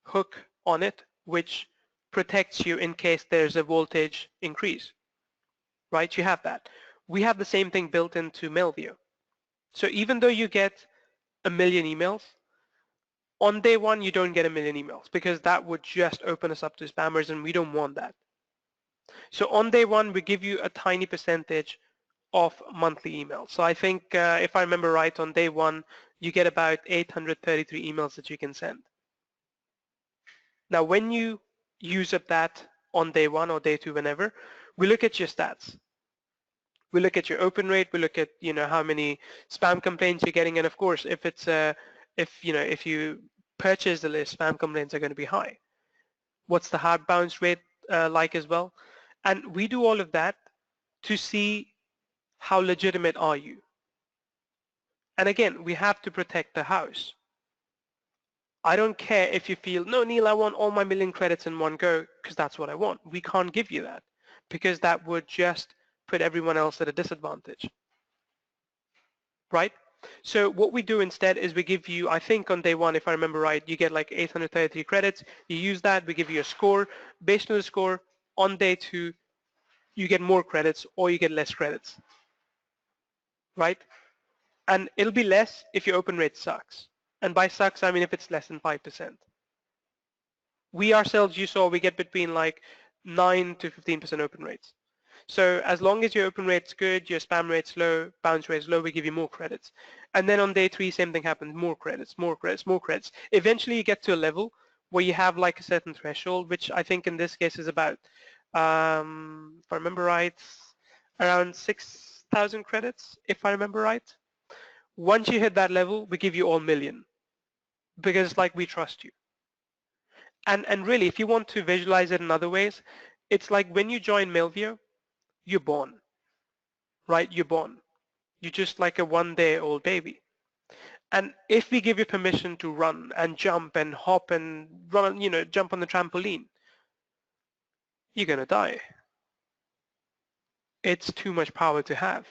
hook on it, which protects you in case there's a voltage increase, right? You have that. We have the same thing built into Millview. So even though you get 1 million emails, on day one, you don't get 1 million emails because that would just open us up to spammers, and we don't want that. So on day one, we give you a tiny percentage of monthly emails. So I think if I remember right, on day one, you get about 833 emails that you can send. Now, when you use up that on day one or day two, whenever, we look at your stats. We look at your open rate. We look at how many spam complaints you're getting, and of course, if you purchase the list, spam complaints are going to be high. What's the hard bounce rate like as well? And we do all of that to see how legitimate are you. And again, we have to protect the house. I don't care if you feel, no, Neil, I want all my 1 million credits in one go, because that's what I want. We can't give you that. because that would just put everyone else at a disadvantage, right? So what we do instead is we give you, I think on day one, if I remember right, you get like 833 credits. You use that, we give you a score. Based on the score, on day two, you get more credits or you get less credits, right? And it'll be less if your open rate sucks. And by sucks, I mean if it's less than 5%. We ourselves, you saw, we get between like 9 to 15% open rates. So as long as your open rate's good, your spam rate's low, bounce rate's low, we give you more credits. And then on day three, same thing happens, more credits, more credits, more credits. Eventually you get to a level where you have like a certain threshold, which I think in this case is about, if I remember right, around 6,000 credits, if I remember right. Once you hit that level, we give you all million because like we trust you. And really, if you want to visualize it in other ways, it's like when you join Millview, you're born, right? You're born. You're just like a one-day-old baby. And if we give you permission to run and jump and hop and run, jump on the trampoline, you're gonna die. It's too much power to have.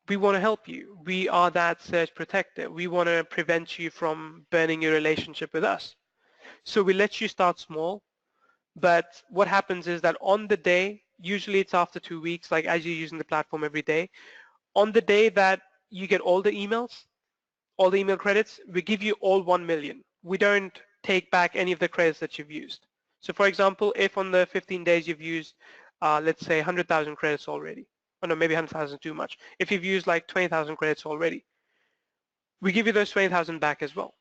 We want to help you. We are that surge protector. We want to prevent you from burning your relationship with us. So we let you start small, but what happens is that on the day, usually it's after 2 weeks, like as you're using the platform every day, on the day that you get all the emails, all the email credits, we give you all 1 million. We don't take back any of the credits that you've used. So for example, if on the 15 days you've used, let's say 100,000 credits already, or no, maybe 100,000 too much. If you've used like 20,000 credits already, we give you those 20,000 back as well.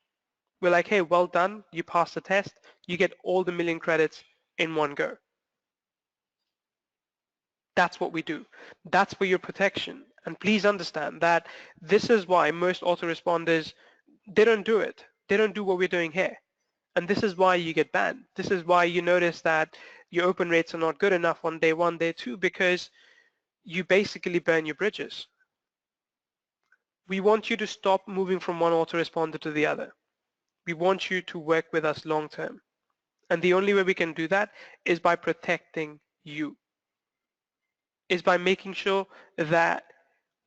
We're like, hey, well done, you passed the test, you get all the million credits in one go. That's what we do. That's for your protection. And please understand that this is why most autoresponders, they don't do it. They don't do what we're doing here. And this is why you get banned. This is why you notice that your open rates are not good enough on day one, day two, because you basically burn your bridges. We want you to stop moving from one autoresponder to the other. We want you to work with us long term. And the only way we can do that is by protecting you, is by making sure that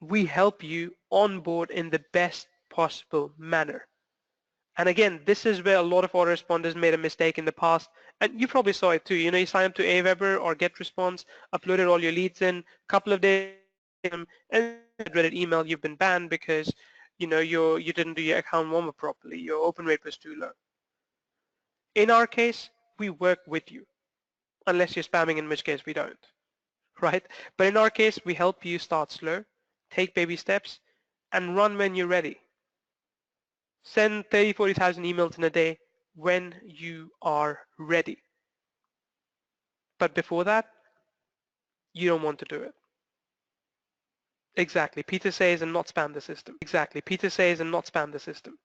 we help you onboard in the best possible manner. And again, this is where a lot of autoresponders made a mistake in the past, and you probably saw it too. You sign up to Aweber or GetResponse, uploaded all your leads in, a couple of days, and read an email, you've been banned because you didn't do your account warm-up properly. Your open rate was too low. In our case, we work with you, unless you're spamming, in which case we don't, right? But in our case, we help you start slow, take baby steps, and run when you're ready. Send 30, 40,000 emails in a day when you are ready. But before that, you don't want to do it. Exactly. Peter says and not spam the system. Exactly. Peter says and not spam the system.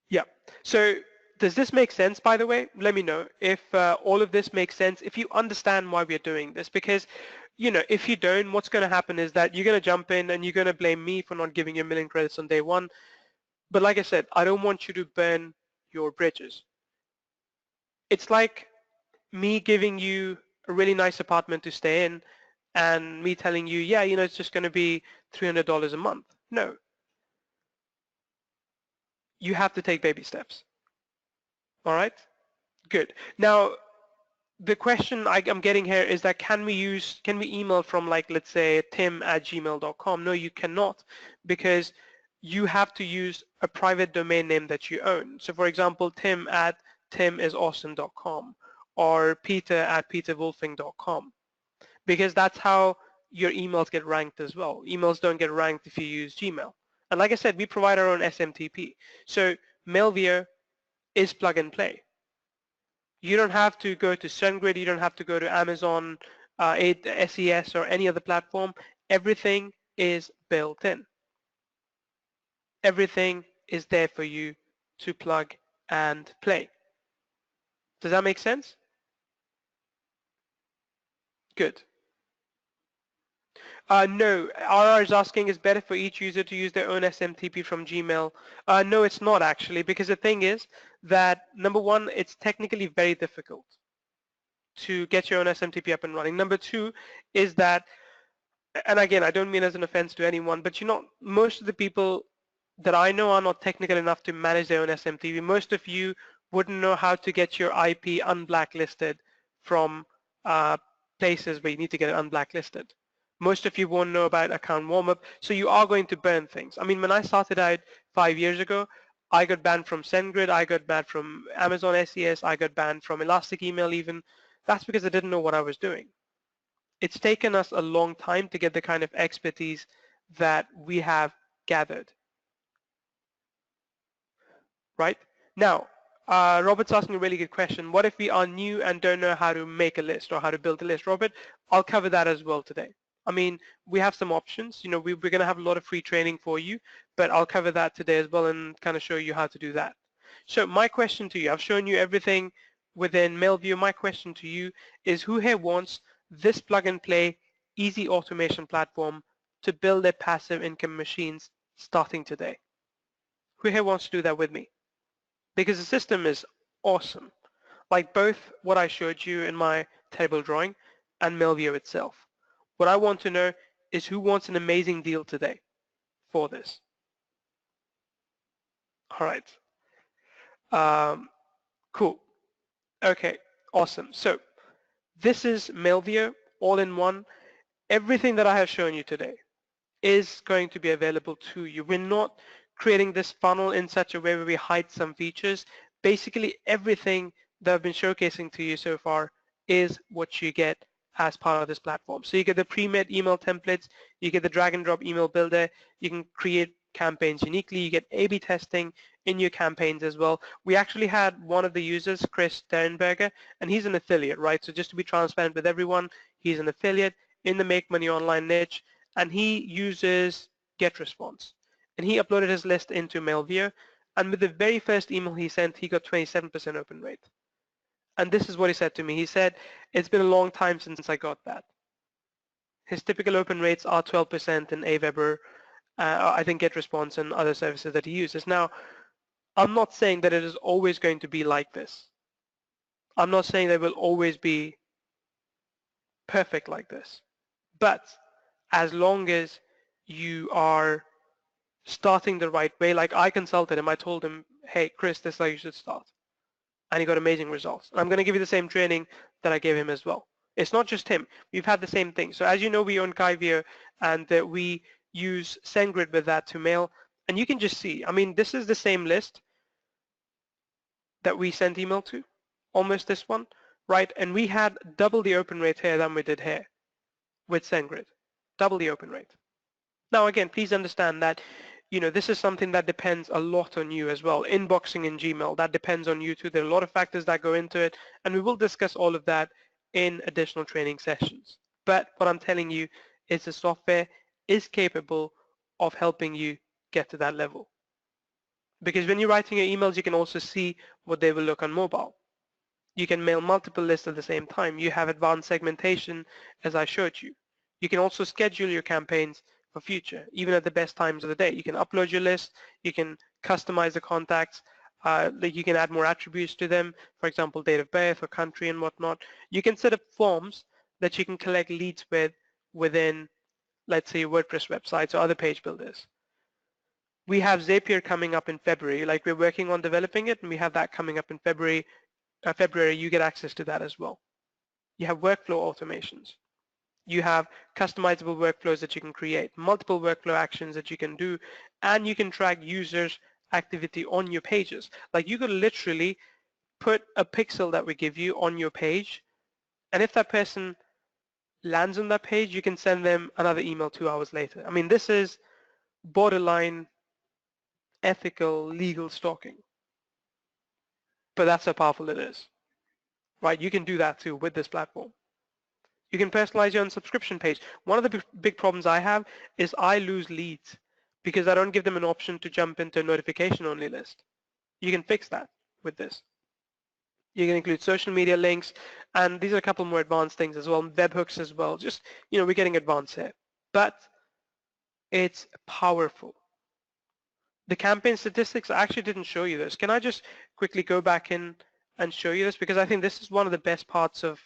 Yeah. So does this make sense, by the way? Let me know if all of this makes sense, if you understand why we're doing this. Because, if you don't, what's going to happen is that you're going to jump in and you're going to blame me for not giving you a million credits on day one. But like I said, I don't want you to burn your bridges. It's like me giving you a really nice apartment to stay in and me telling you, yeah, it's just going to be $300 a month. No. You have to take baby steps. All right? Good. Now, the question I'm getting here is that can we email from, like, let's say tim@gmail.com? No, you cannot, because you have to use a private domain name that you own. So for example, tim@timisawesome.com or peter@peterwolfing.com, because that's how your emails get ranked as well. Emails don't get ranked if you use Gmail. And like I said, we provide our own SMTP. So Millview is plug and play. You don't have to go to SendGrid, you don't have to go to Amazon, SES, or any other platform. Everything is built in. Everything is there for you to plug and play. Does that make sense? Good. No, RR is asking, is better for each user to use their own SMTP from Gmail? No, it's not actually, because the thing is that, number one, it's technically very difficult to get your own SMTP up and running. Number two is that, and again, I don't mean as an offense to anyone, but most of the people that I know are not technical enough to manage their own SMTP. Most of you wouldn't know how to get your IP unblacklisted from places where you need to get it unblacklisted. Most of you won't know about account warmup, so you are going to burn things. I mean, when I started out 5 years ago, I got banned from SendGrid, I got banned from Amazon SES, I got banned from Elastic Email even. That's because I didn't know what I was doing. It's taken us a long time to get the kind of expertise that we have gathered, right? Now, Robert's asking a really good question. What if we are new and don't know how to make a list or how to build a list? Robert, I'll cover that as well today. I mean, we have some options. We're going to have a lot of free training for you, but I'll cover that today as well and kind of show you how to do that. So my question to you, I've shown you everything within Millview. My question to you is, who here wants this plug-and-play easy automation platform to build their passive income machines starting today? Who here wants to do that with me? Because the system is awesome, like both what I showed you in my table drawing and Millview itself. What I want to know is who wants an amazing deal today for this. All right. Cool. Okay, awesome. So this is Millview all in one. Everything that I have shown you today is going to be available to you. We're not creating this funnel in such a way where we hide some features. Basically, everything that I've been showcasing to you so far is what you get as part of this platform. So you get the pre-made email templates, you get the drag and drop email builder, you can create campaigns uniquely, you get A/B testing in your campaigns as well. We actually had one of the users, Chris Sternberger, and he's an affiliate, right? So just to be transparent with everyone, he's an affiliate in the Make Money Online niche, and he uses GetResponse. And he uploaded his list into Millview, and with the very first email he sent, he got 27% open rate. And this is what he said to me. He said, it's been a long time since I got that. His typical open rates are 12% in Aweber, I think GetResponse and other services that he uses. Now, I'm not saying that it is always going to be like this. I'm not saying that it will always be perfect like this. But as long as you are starting the right way, like I consulted him, I told him, hey, Chris, this is how you should start. And he got amazing results. And I'm going to give you the same training that I gave him as well. It's not just him. We've had the same thing. So as you know, we own Kyvio, and we use SendGrid with that to mail. And you can just see, I mean, this is the same list that we sent email to, almost this one, right? And we had double the open rate here than we did here with SendGrid, double the open rate. Now, again, please understand that this is something that depends a lot on you as well. Inboxing in Gmail, that depends on you too. There are a lot of factors that go into it, and we will discuss all of that in additional training sessions. But what I'm telling you is the software is capable of helping you get to that level. Because when you're writing your emails, you can also see what they will look on mobile. You can mail multiple lists at the same time. You have advanced segmentation, as I showed you. You can also schedule your campaigns for future, even at the best times of the day. You can upload your list, you can customize the contacts, you can add more attributes to them, for example, date of birth or country and whatnot. You can set up forms that you can collect leads within, let's say, WordPress websites or other page builders. We have Zapier coming up in February, like we're working on developing it, and we have that coming up in February. You get access to that as well. You have workflow automations. You have customizable workflows that you can create, multiple workflow actions that you can do, and you can track users' activity on your pages. Like you could literally put a pixel that we give you on your page, and if that person lands on that page, you can send them another email 2 hours later. I mean, this is borderline ethical, legal stalking, but that's how powerful it is, right? You can do that too with this platform. You can personalize your own subscription page. One of the big problems I have is I lose leads because I don't give them an option to jump into a notification-only list. You can fix that with this. You can include social media links, and these are a couple more advanced things as well, webhooks as well. Just, we're getting advanced here. But it's powerful. The campaign statistics, I actually didn't show you this. Can I just quickly go back in and show you this? Because I think this is one of the best parts of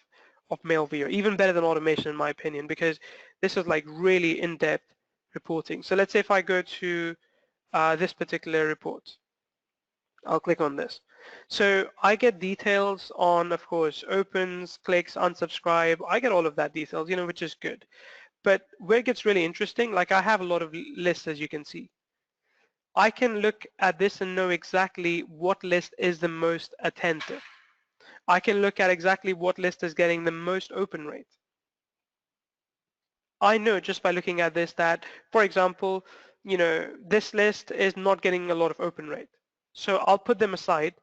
of Millview, even better than automation in my opinion, because this is like really in-depth reporting. So let's say if I go to this particular report, I'll click on this. So I get details on, of course, opens, clicks, unsubscribe. I get all of that details, which is good. But where it gets really interesting, like I have a lot of lists, as you can see. I can look at this and know exactly what list is the most attentive. I can look at exactly what list is getting the most open rate. I know just by looking at this that, for example, this list is not getting a lot of open rate. So I'll put them aside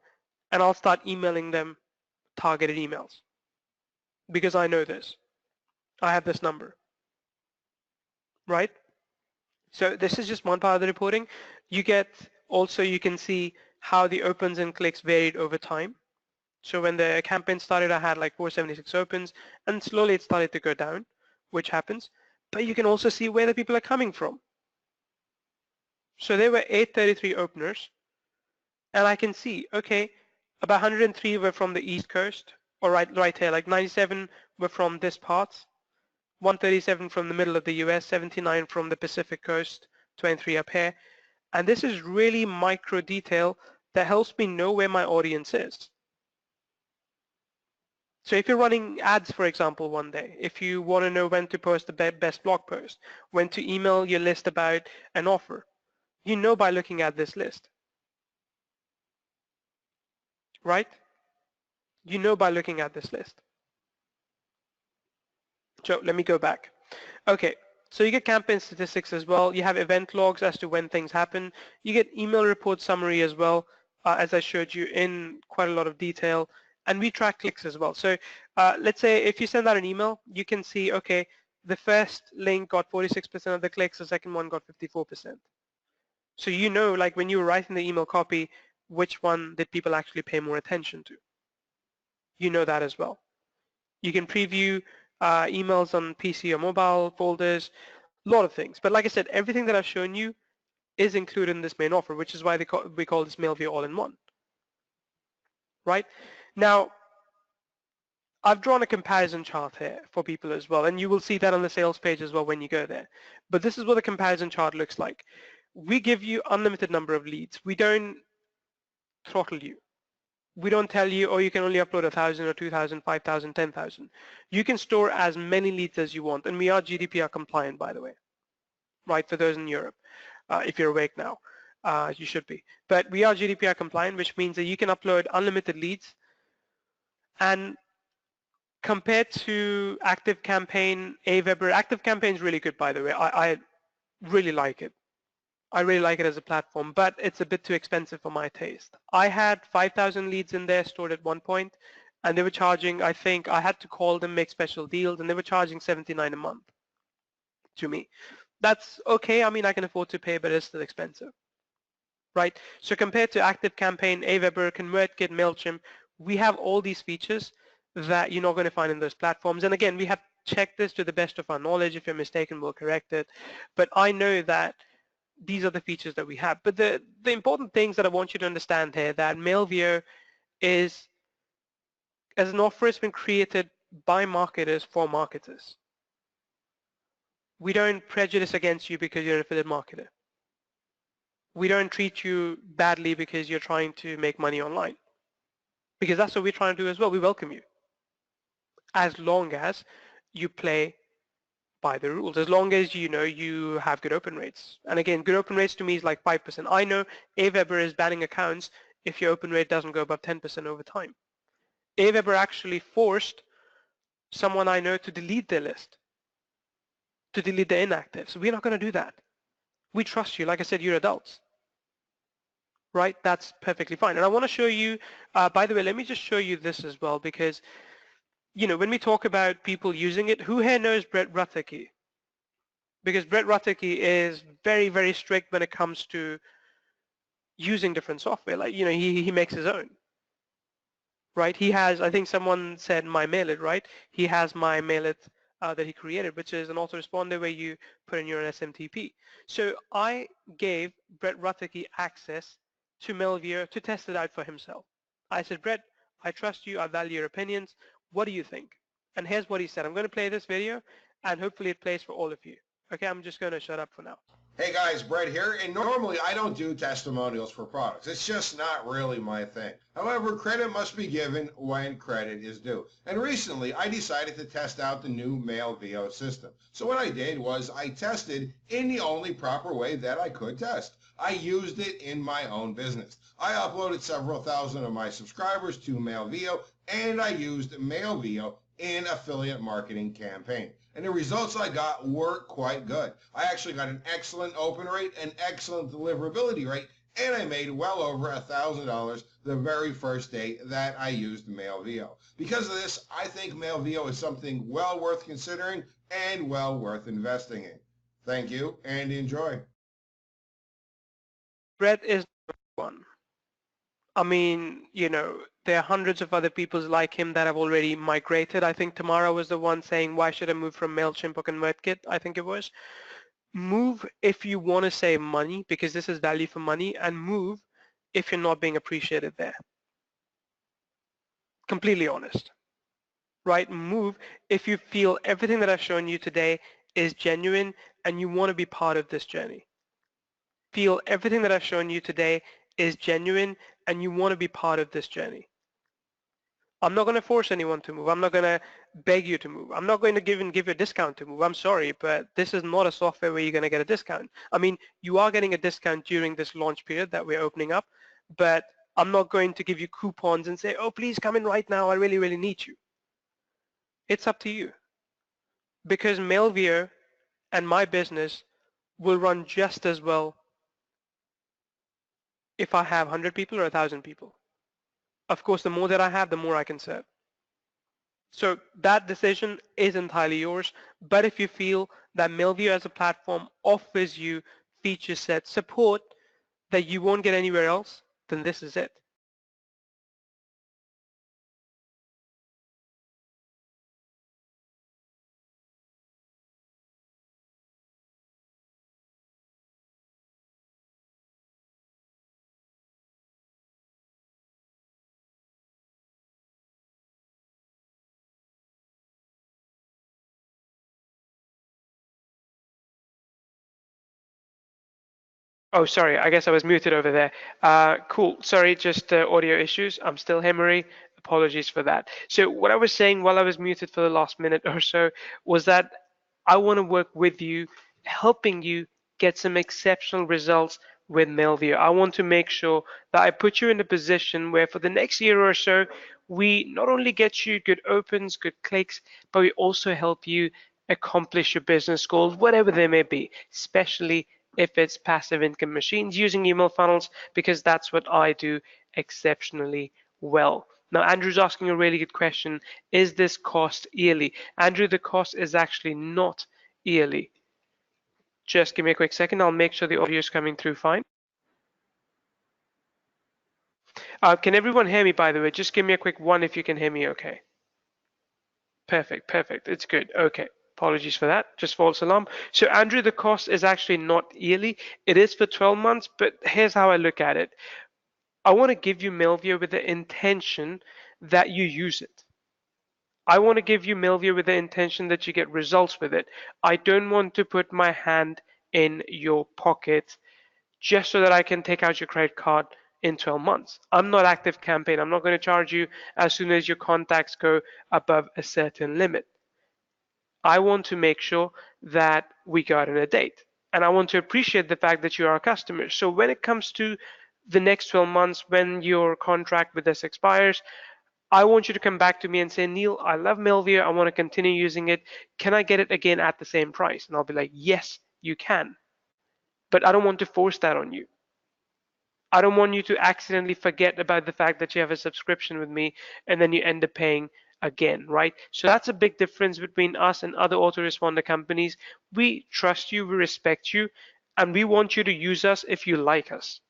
and I'll start emailing them targeted emails because I know this. I have this number, right? So this is just one part of the reporting. You can see how the opens and clicks varied over time. So when the campaign started, I had like 476 opens, and slowly it started to go down, which happens. But you can also see where the people are coming from. So there were 833 openers, and I can see, okay, about 103 were from the East Coast, or right here, like 97 were from this part, 137 from the middle of the US, 79 from the Pacific Coast, 23 up here. And this is really micro detail that helps me know where my audience is. So if you're running ads, for example, one day, if you want to know when to post the best blog post, when to email your list about an offer, you know by looking at this list, right? You know by looking at this list. So let me go back. Okay, so you get campaign statistics as well. You have event logs as to when things happen. You get email report summary as well, as I showed you in quite a lot of detail. And we track clicks as well. So let's say if you send out an email, you can see, okay, the first link got 46% of the clicks, the second one got 54%. So you know, like when you were writing the email copy, which one did people actually pay more attention to? You know that as well. You can preview emails on PC or mobile folders, a lot of things. But like I said, everything that I've shown you is included in this main offer, which is why we call this Millview all-in-one, right? Now, I've drawn a comparison chart here for people as well, and you will see that on the sales page as well when you go there. But this is what the comparison chart looks like. We give you unlimited number of leads. We don't throttle you. We don't tell you, oh, you can only upload 1,000 or 2,000, 5,000, 10,000. You can store as many leads as you want, and we are GDPR compliant, by the way, right, for those in Europe. If you're awake now, you should be. But we are GDPR compliant, which means that you can upload unlimited leads. And compared to ActiveCampaign, Aweber, ActiveCampaign is really good, by the way. I really like it. I really like it as a platform, but it's a bit too expensive for my taste. I had 5,000 leads in there stored at one point, and they were charging, I think, I had to call them, make special deals, and they were charging 79 a month to me. That's okay. I mean, I can afford to pay, but it's still expensive, right? So compared to ActiveCampaign, Aweber, ConvertKit, MailChimp, we have all these features that you're not going to find in those platforms. And again, we have checked this to the best of our knowledge. If you're mistaken, we'll correct it. But I know that these are the features that we have. But the important things that I want you to understand here, that Millview is, as an offer, it's been created by marketers for marketers. We don't prejudice against you because you're an affiliate marketer. We don't treat you badly because you're trying to make money online. Because that's what we're trying to do as well. We welcome you. As long as you play by the rules, as long as you know you have good open rates. And again, good open rates to me is like 5%. I know Aweber is banning accounts if your open rate doesn't go above 10% over time. Aweber actually forced someone I know to delete their list, to delete the inactive. So we're not going to do that. We trust you. Like I said, you're adults, right? That's perfectly fine. And I want to show you, by the way, let me just show you this as well, because when we talk about people using it, who here knows Brett Rutherke? Because Brett Rutherke is very, very strict when it comes to using different software. Like, he makes his own, right? He has, I think someone said MyMailit, right? He has MyMailit that he created, which is an autoresponder where you put in your SMTP. So I gave Brett Rutherke access to Millview to test it out for himself. I said, Brett, I trust you. I value your opinions. What do you think? And here's what he said. I'm going to play this video, and hopefully it plays for all of you. Okay, I'm just going to shut up for now. Hey guys, Brett here, and normally I don't do testimonials for products. It's just not really my thing. However, credit must be given when credit is due. And recently I decided to test out the new Millview system. So what I did was I tested in the only proper way that I could test. I used it in my own business. I uploaded several thousand of my subscribers to Millview, and I used Millview in affiliate marketing campaign. And the results I got were quite good. I actually got an excellent open rate, an excellent deliverability rate, and I made well over $1,000 the very first day that I used Millview. Because of this, I think Millview is something well worth considering and well worth investing in. Thank you and enjoy. Brett is one. I mean, you know, there are hundreds of other people like him that have already migrated. I think Tamara was the one saying, why should I move from MailChimp or ConvertKit? I think it was. Move if you want to save money, because this is value for money, and move if you're not being appreciated there. Completely honest, right? Move if you feel everything that I've shown you today is genuine and you want to be part of this journey. Feel everything that I've shown you today is genuine and you want to be part of this journey. I'm not going to force anyone to move. I'm not going to beg you to move. I'm not going to give you a discount to move. I'm sorry, but this is not a software where you're going to get a discount. I mean, you are getting a discount during this launch period that we're opening up, but I'm not going to give you coupons and say, oh, please come in right now. I really, really need you. It's up to you. Because Millview and my business will run just as well if I have 100 people or 1,000 people. Of course, the more that I have, the more I can serve. So that decision is entirely yours. But if you feel that Millview as a platform offers you feature set support that you won't get anywhere else, then this is it. Oh, sorry, I guess I was muted over there. Cool, sorry, just audio issues. I'm still Hemery. Apologies for that. So what I was saying while I was muted for the last minute or so was that I want to work with you, helping you get some exceptional results with Millview. I want to make sure that I put you in a position where for the next year or so, we not only get you good opens, good clicks, but we also help you accomplish your business goals, whatever they may be, especially if it's passive income machines using email funnels, because that's what I do exceptionally well. Now, Andrew's asking a really good question. Is this cost yearly? Andrew, the cost is actually not yearly. Just give me a quick second. I'll make sure the audio is coming through fine. Can everyone hear me, by the way? Just give me a quick one if you can hear me okay. Perfect, perfect. It's good. Okay. Apologies for that. Just false alarm. So Andrew, the cost is actually not yearly. It is for 12 months, but here's how I look at it. I want to give you Millview with the intention that you use it. I want to give you Millview with the intention that you get results with it. I don't want to put my hand in your pocket just so that I can take out your credit card in 12 months. I'm not Active Campaign. I'm not going to charge you as soon as your contacts go above a certain limit. I want to make sure that we got on a date. And I want to appreciate the fact that you are a customer. So when it comes to the next 12 months, when your contract with us expires, I want you to come back to me and say, Neil, I love Millview. I want to continue using it. Can I get it again at the same price? And I'll be like, yes, you can. But I don't want to force that on you. I don't want you to accidentally forget about the fact that you have a subscription with me and then you end up paying again, right? So that's a big difference between us and other autoresponder companies. We trust you, we respect you, and we want you to use us if you like us.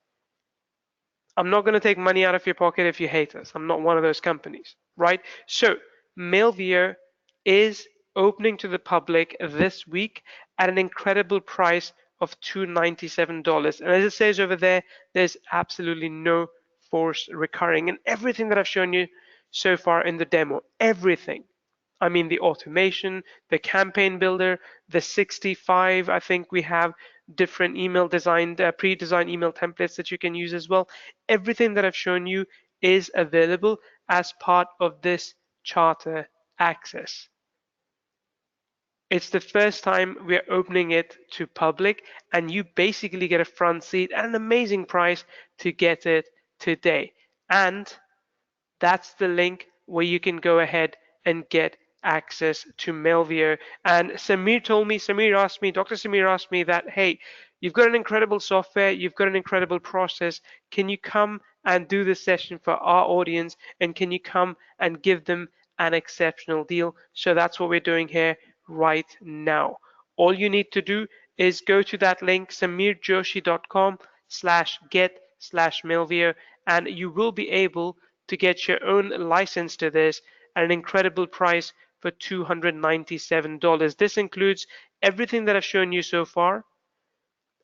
I'm not going to take money out of your pocket if you hate us. I'm not one of those companies, right? So Millview is opening to the public this week at an incredible price of $297. And as it says over there, there's absolutely no forced recurring. And everything that I've shown you so far in the demo, everything, I mean the automation, the campaign builder, the 65, I think we have different email designed, pre-designed email templates that you can use as well. Everything that I've shown you is available as part of this charter access. It's the first time we're opening it to public, and you basically get a front seat at an amazing price to get it today. And that's the link where you can go ahead and get access to Millview. And Dr. Samir asked me that, hey, you've got an incredible software, you've got an incredible process. Can you come and do this session for our audience? And can you come and give them an exceptional deal? So that's what we're doing here right now. All you need to do is go to that link, samirjoshi.com/get/Millview, and you will be able to get your own license to this at an incredible price for $297. This includes everything that I've shown you so far,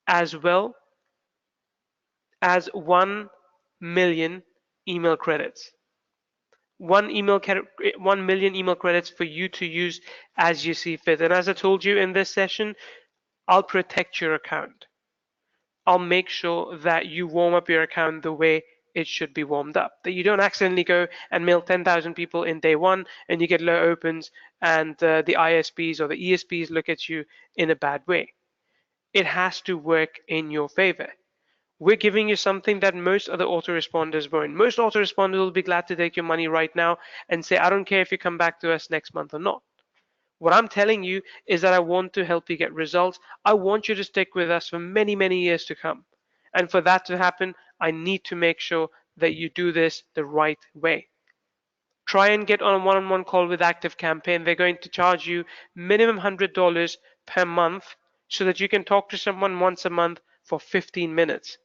as well as 1 million email credits. 1 million email credits for you to use as you see fit. And as I told you in this session, I'll protect your account. I'll make sure that you warm up your account the way it should be warmed up, that you don't accidentally go and mail 10,000 people in day one and you get low opens and the ISPs or the ESPs look at you in a bad way. It has to work in your favor. We're giving you something that most other autoresponders won't. Most autoresponders will be glad to take your money right now and say, I don't care if you come back to us next month or not. What I'm telling you is that I want to help you get results. I want you to stick with us for many, many years to come. And for that to happen, I need to make sure that you do this the right way. Try and get on a one-on-one call with Active Campaign. They're going to charge you minimum $100 per month so that you can talk to someone once a month for 15 minutes.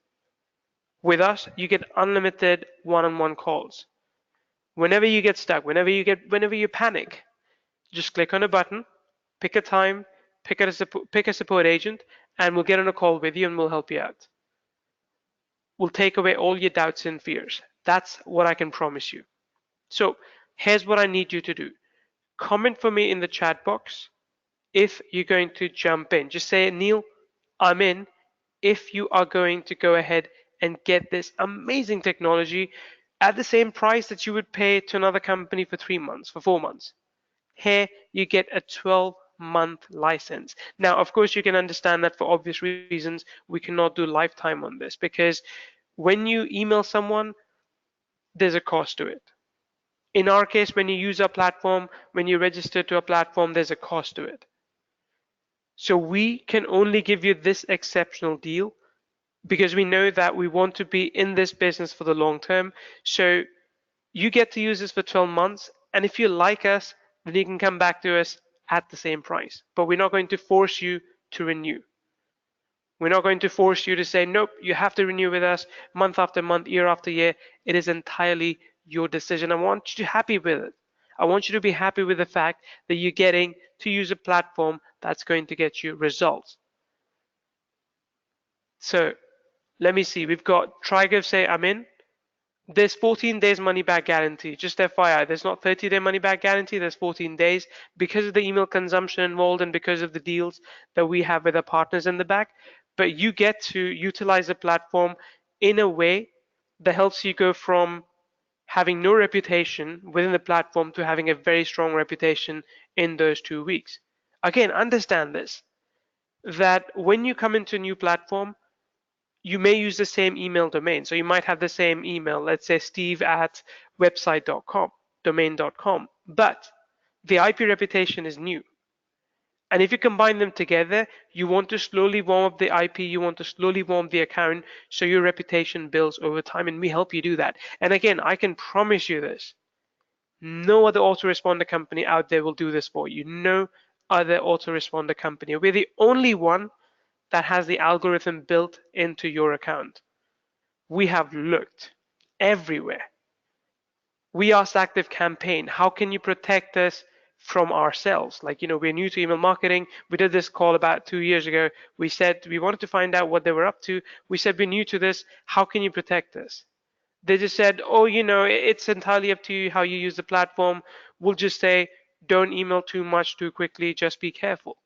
With us, you get unlimited one-on-one calls. Whenever you get stuck, whenever you panic, just click on a button, pick a time, pick a support agent, and we'll get on a call with you and we'll help you out. We'll take away all your doubts and fears. That's what I can promise you. So here's what I need you to do. Comment for me in the chat box if you're going to jump in. Just say, Neil, I'm in, if you are going to go ahead and get this amazing technology at the same price that you would pay to another company for 3 months, for 4 months. Here you get a 12-month license. Now, of course, you can understand that for obvious reasons, we cannot do lifetime on this because when you email someone, there's a cost to it. In our case, when you use our platform, when you register to a platform, there's a cost to it. So we can only give you this exceptional deal because we know that we want to be in this business for the long term. So you get to use this for 12 months. And if you like us, then you can come back to us at the same price. But we're not going to force you to renew. We're not going to force you to say, nope, you have to renew with us month after month, year after year. It is entirely your decision. I want you to be happy with it. I want you to be happy with the fact that you're getting to use a platform that's going to get you results. So let me see. We've got Trigo say I'm in. There's 14 days money back guarantee. Just FYI, there's not 30-day money back guarantee. There's 14 days because of the email consumption involved and because of the deals that we have with our partners in the back. But you get to utilize the platform in a way that helps you go from having no reputation within the platform to having a very strong reputation in those 2 weeks. Again, understand this, that when you come into a new platform, you may use the same email domain. So you might have the same email, let's say steve@website.com, domain.com, but the IP reputation is new. And if you combine them together, you want to slowly warm up the IP, you want to slowly warm the account so your reputation builds over time, and we help you do that. And again, I can promise you this. No other autoresponder company out there will do this for you. No other autoresponder company. We're the only one that has the algorithm built into your account. We have looked everywhere. We asked Active Campaign, how can you protect us from ourselves? Like, we're new to email marketing. We did this call about 2 years ago. We said we wanted to find out what they were up to. We said, we're new to this. How can you protect us? They just said, oh, it's entirely up to you how you use the platform. We'll just say, Don't email too much too quickly, just be careful.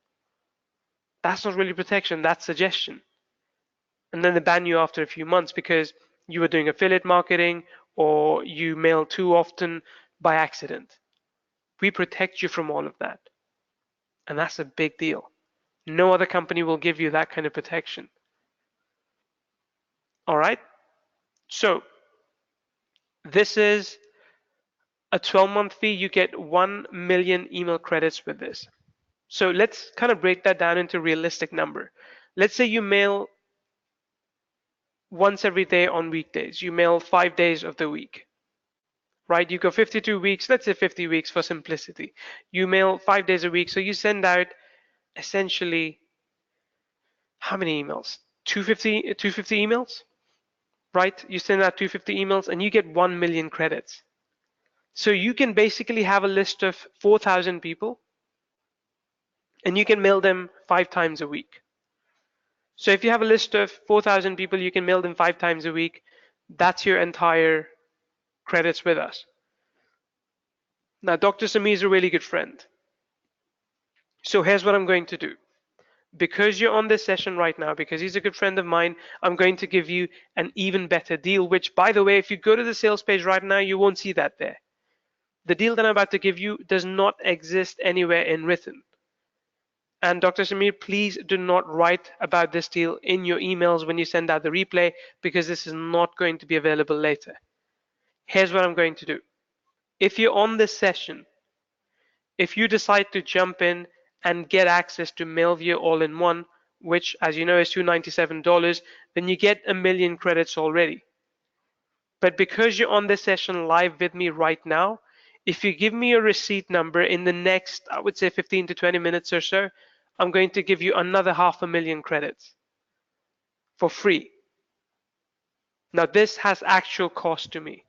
That's not really protection, that's suggestion. And then they ban you after a few months because you were doing affiliate marketing or you mail too often by accident. We protect you from all of that. And that's a big deal. No other company will give you that kind of protection. All right. So this is a 12-month fee. You get 1 million email credits with this. So let's kind of break that down into a realistic number. Let's say you mail once every day on weekdays. You mail 5 days of the week, right? You go 52 weeks, let's say 50 weeks for simplicity. You mail 5 days a week. So you send out essentially how many emails? 250 emails, right? You send out 250 emails and you get 1 million credits. So you can basically have a list of 4,000 people and you can mail them 5 times a week. So if you have a list of 4,000 people, you can mail them 5 times a week. That's your entire credits with us. Now, Dr. Sami is a really good friend. So here's what I'm going to do. Because you're on this session right now, because he's a good friend of mine, I'm going to give you an even better deal, which, by the way, if you go to the sales page right now, you won't see that there. The deal that I'm about to give you does not exist anywhere in written. And Dr. Samir, please do not write about this deal in your emails when you send out the replay, because this is not going to be available later. Here's what I'm going to do. If you're on this session, if you decide to jump in and get access to Millview all-in-one, which as you know is $297, then you get 1 million credits already. But because you're on this session live with me right now, if you give me your receipt number in the next, I would say 15 to 20 minutes or so, I'm going to give you another 500,000 credits for free. Now this has actual cost to me.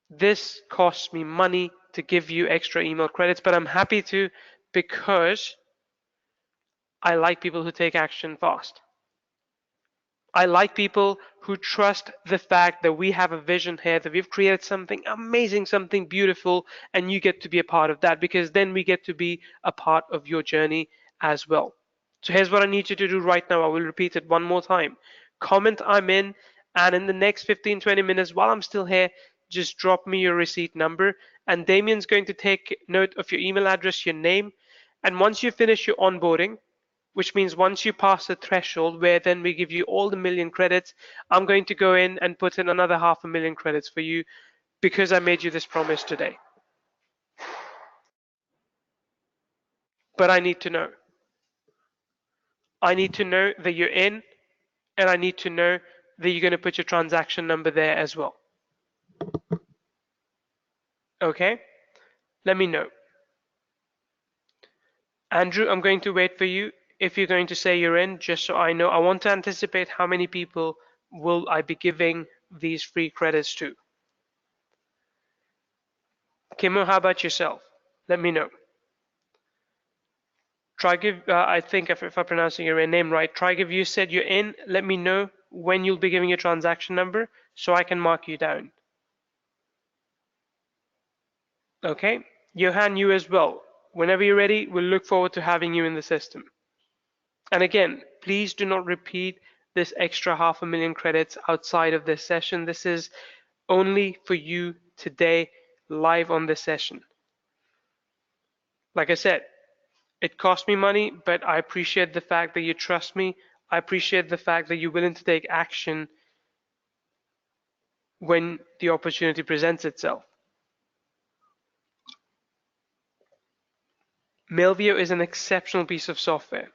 This costs me money to give you extra email credits, but I'm happy to because I like people who take action fast. I like people who trust the fact that we have a vision here, that we've created something amazing, something beautiful, and you get to be a part of that, because then we get to be a part of your journey as well. So here's what I need you to do right now. I will repeat it one more time. Comment I'm in, and in the next 15-20 minutes while I'm still here, just drop me your receipt number, and Damien's going to take note of your email address, your name, and once you finish your onboarding, which means once you pass the threshold where then we give you all the 1 million credits, I'm going to go in and put in another 500,000 credits for you because I made you this promise today. But I need to know. I need to know that you're in, and I need to know that you're going to put your transaction number there as well. Okay? Let me know. Andrew, I'm going to wait for you. If you're going to say you're in, just so I know, I want to anticipate how many people will I be giving these free credits to. Kimo, how about yourself? Let me know. Trigiv, I think if I'm pronouncing your name right, Trigiv, you said you're in. Let me know when you'll be giving your transaction number so I can mark you down. Okay? Johan, you as well. Whenever you're ready, we'll look forward to having you in the system. And again, please do not repeat this extra 500,000 credits outside of this session. This is only for you today, live on this session. Like I said, it cost me money, but I appreciate the fact that you trust me. I appreciate the fact that you're willing to take action when the opportunity presents itself. Millview is an exceptional piece of software.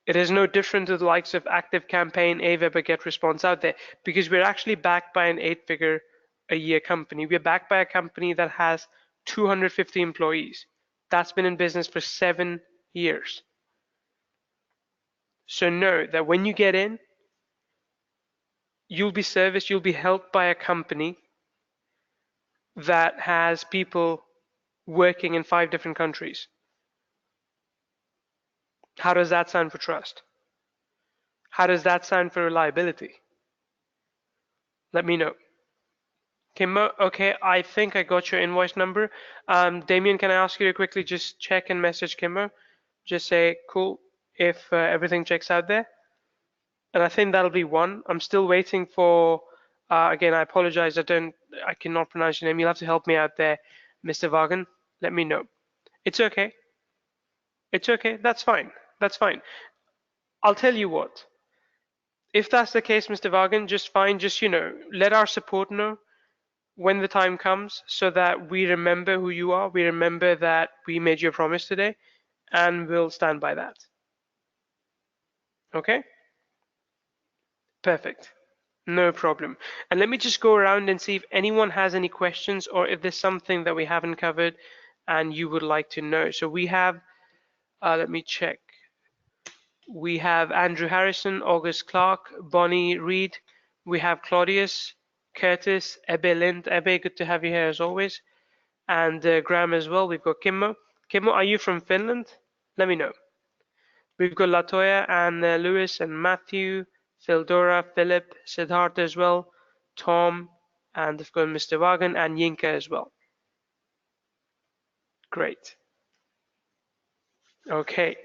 It is no different to the likes of ActiveCampaign, Aweber, or GetResponse out there, because we're actually backed by an 8-figure a year company. We're backed by a company that has 250 employees. That's been in business for 7 years. So know that when you get in, you'll be serviced, you'll be helped by a company that has people working in 5 different countries. How does that sound for trust? How does that sound for reliability? Let me know. Kimmo, okay, I think I got your invoice number. Damien, can I ask you to quickly just check and message Kimmo? Just say, cool, if everything checks out there. And I think that'll be one. I'm still waiting for, again, I apologize, I cannot pronounce your name. You'll have to help me out there, Mr. Vagan. Let me know. It's okay. It's okay. That's fine. That's fine. I'll tell you what. If that's the case, Mr. Vagan, just fine. Just, let our support know when the time comes so that we remember who you are. We remember that we made you a promise today and we'll stand by that. Okay? Perfect. No problem. And let me just go around and see if anyone has any questions or if there's something that we haven't covered and you would like to know. So we have, let me check. We have Andrew Harrison, August Clark, Bonnie Reed. We have Claudius, Curtis, Ebbe Lind. Ebbe, good to have you here as always. And Graham as well. We've got Kimmo. Kimmo, are you from Finland? Let me know. We've got Latoya and Lewis and Matthew, Phildora, Philip, Siddhartha as well, Tom, and of course Mr. Wagen and Yinka as well. Great. Okay.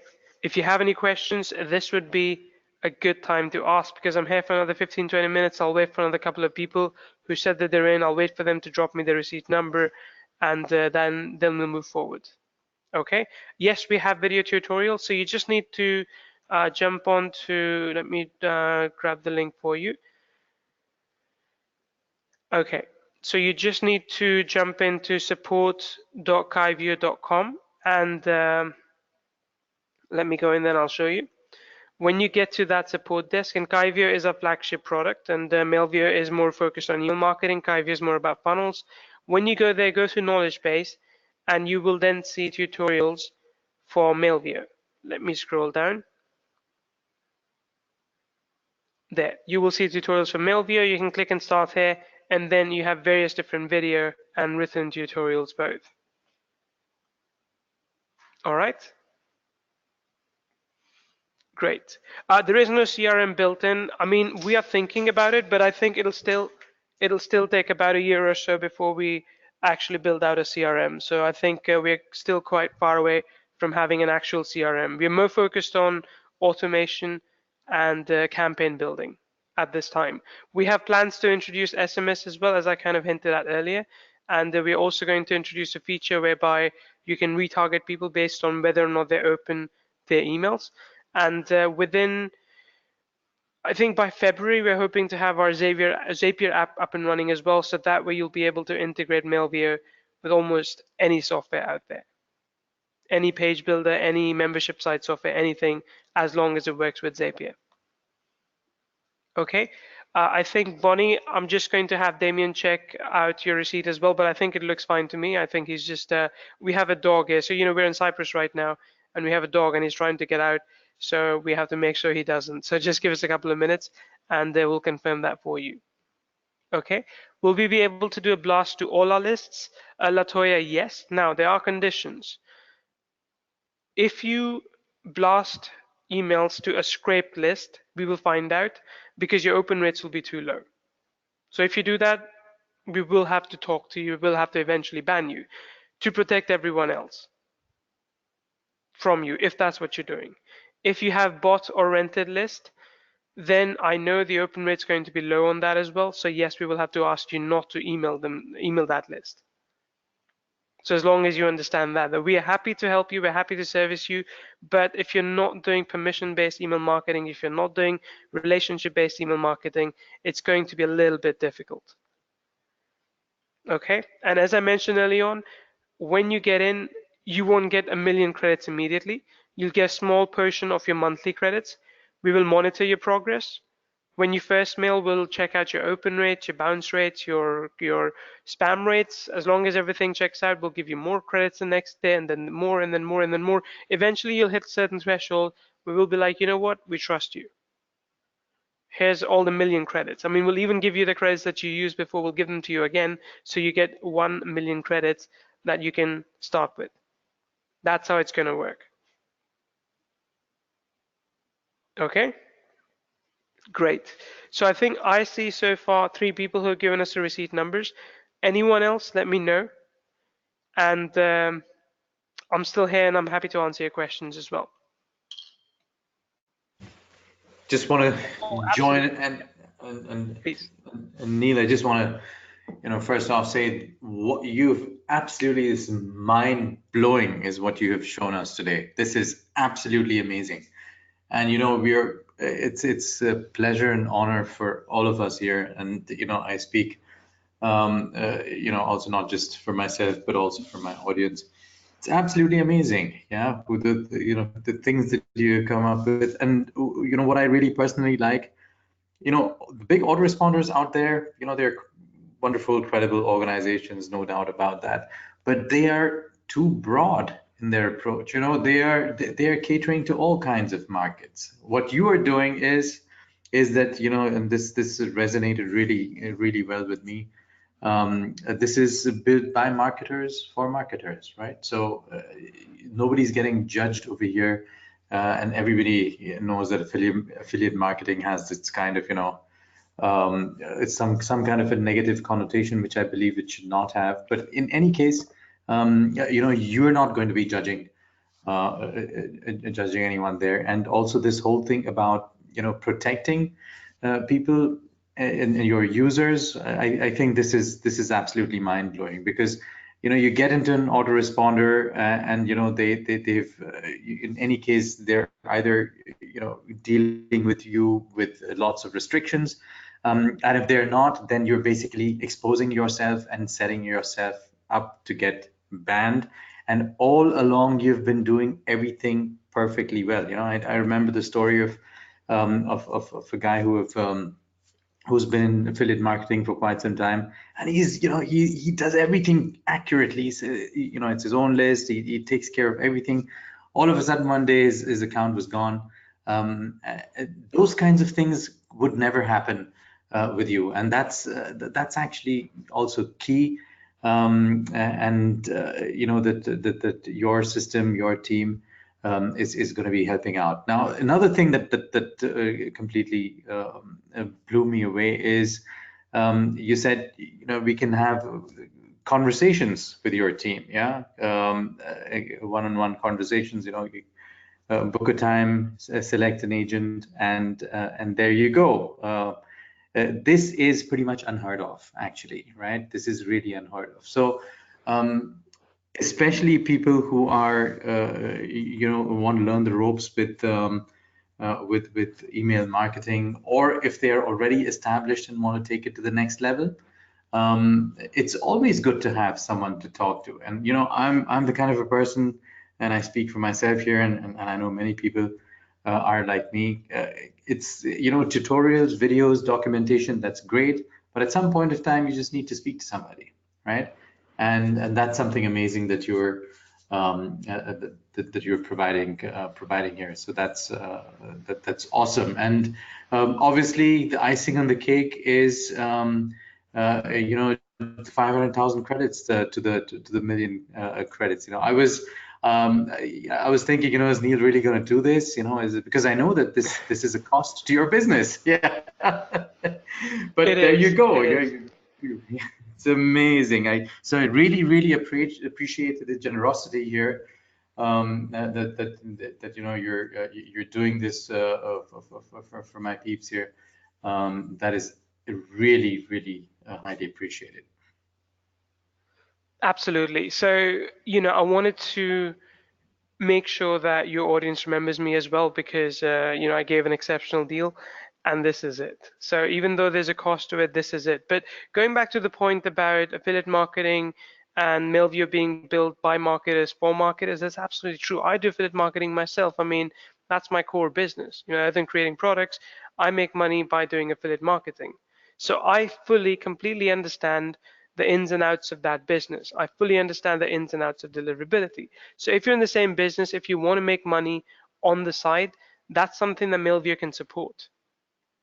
If you have any questions, this would be a good time to ask because I'm here for another 15-20 minutes. I'll wait for another couple of people who said that they're in. I'll wait for them to drop me the receipt number and then we'll move forward. Okay. Yes, we have video tutorials. So you just need to jump on to, let me grab the link for you. Okay. So you just need to jump into support.kyview.com and let me go in there and I'll show you. When you get to that support desk, and Kyview is a flagship product and Millview is more focused on email marketing. Kyview is more about funnels. When you go there, go to knowledge base and you will then see tutorials for Millview. Let me scroll down. There, you will see tutorials for Millview. You can click and start here, and then you have various different video and written tutorials both. All right. Great. There is no CRM built in. I mean, we are thinking about it, but I think it'll still take about a year or so before we actually build out a CRM. So I think we're still quite far away from having an actual CRM. We're more focused on automation and campaign building at this time. We have plans to introduce SMS as well, as I kind of hinted at earlier. And we're also going to introduce a feature whereby you can retarget people based on whether or not they open their emails. And within, I think by February, we're hoping to have our Zapier app up and running as well. So that way you'll be able to integrate Millview with almost any software out there. Any page builder, any membership site software, anything, as long as it works with Zapier. Okay. I think, Bonnie, I'm just going to have Damien check out your receipt as well, but I think it looks fine to me. I think he's just, we have a dog here. So, we're in Cyprus right now, and we have a dog, and he's trying to get out. So we have to make sure he doesn't. So just give us a couple of minutes and we'll confirm that for you. Okay. Will we be able to do a blast to all our lists? Latoya, yes. Now there are conditions. If you blast emails to a scraped list, we will find out because your open rates will be too low. So if you do that, we will have to talk to you. We'll have to eventually ban you to protect everyone else from you if that's what you're doing. If you have bought or rented list, then I know the open rate is going to be low on that as well. So yes, we will have to ask you not to email that list. So as long as you understand that we are happy to help you, we're happy to service you. But if you're not doing permission-based email marketing, if you're not doing relationship-based email marketing, it's going to be a little bit difficult. Okay. And as I mentioned early on, when you get in, you won't get 1 million credits immediately. You'll get a small portion of your monthly credits. We will monitor your progress. When you first mail, we'll check out your open rates, your bounce rates, your spam rates. As long as everything checks out, we'll give you more credits the next day, and then more, and then more, and then more. Eventually, you'll hit a certain threshold. We will be like, you know what? We trust you. Here's all the 1 million credits. I mean, we'll even give you the credits that you used before. We'll give them to you again. So you get 1 million credits that you can start with. That's how it's going to work. Okay, great. So I think I see so far 3 people who have given us the receipt numbers. Anyone else, let me know. And I'm still here and I'm happy to answer your questions as well. Just want to join Please. and Neil, I just want to, first off say what you've absolutely is mind blowing is what you have shown us today. This is absolutely amazing. And, it's a pleasure and honor for all of us here. And, I speak, also not just for myself, but also for my audience. It's absolutely amazing, yeah. With the things that you come up with, and what I really personally like, the big autoresponders out there, they're wonderful, credible organizations, no doubt about that, but they are too broad in their approach. They are catering to all kinds of markets. What you are doing is that, and this resonated really well with me. This is built by marketers for marketers, right? So nobody's getting judged over here, and everybody knows that affiliate marketing has its kind of, it's some kind of a negative connotation, which I believe it should not have. But in any case, you're not going to be judging anyone there. And also this whole thing about protecting people and your users, I think this is absolutely mind blowing, because you get into an autoresponder and they've in any case they're either dealing with you with lots of restrictions, and if they're not, then you're basically exposing yourself and setting yourself up to get banned. And all along you've been doing everything perfectly well. I remember the story of a guy who's been in affiliate marketing for quite some time, and he does everything accurately. So, it's his own list. He takes care of everything. All of a sudden, one day his account was gone. Those kinds of things would never happen with you, and that's actually also key. That your system, your team is going to be helping out. Now, another thing that completely blew me away is you said we can have conversations with your team, yeah, one-on-one conversations. Book a time, select an agent, and there you go. This is pretty much unheard of, actually, right? This is really unheard of. So, especially people who are, want to learn the ropes with email marketing, or if they are already established and want to take it to the next level, it's always good to have someone to talk to. And I'm the kind of a person, and I speak for myself here, and I know many people are like me. It's tutorials, videos, documentation, that's great, but at some point of time you just need to speak to somebody, right? And that's something amazing that you're that you're providing here. So that's awesome. And obviously the icing on the cake is 500,000 credits to the million credits. I was thinking, is Neil really going to do this? Is it because I know that this is a cost to your business? Yeah. But there you go. It's amazing. I really appreciate the generosity here. That you're doing this for my peeps here. That is really highly appreciated. Absolutely. So, I wanted to make sure that your audience remembers me as well, because I gave an exceptional deal, and this is it. So even though there's a cost to it, this is it. But going back to the point about affiliate marketing and Millview being built by marketers for marketers, that's absolutely true. I do affiliate marketing myself. I mean, that's my core business. Other than creating products, I make money by doing affiliate marketing. So I completely understand the ins and outs of that business. I fully understand the ins and outs of deliverability. So if you're in the same business, if you want to make money on the side, that's something that Millview can support,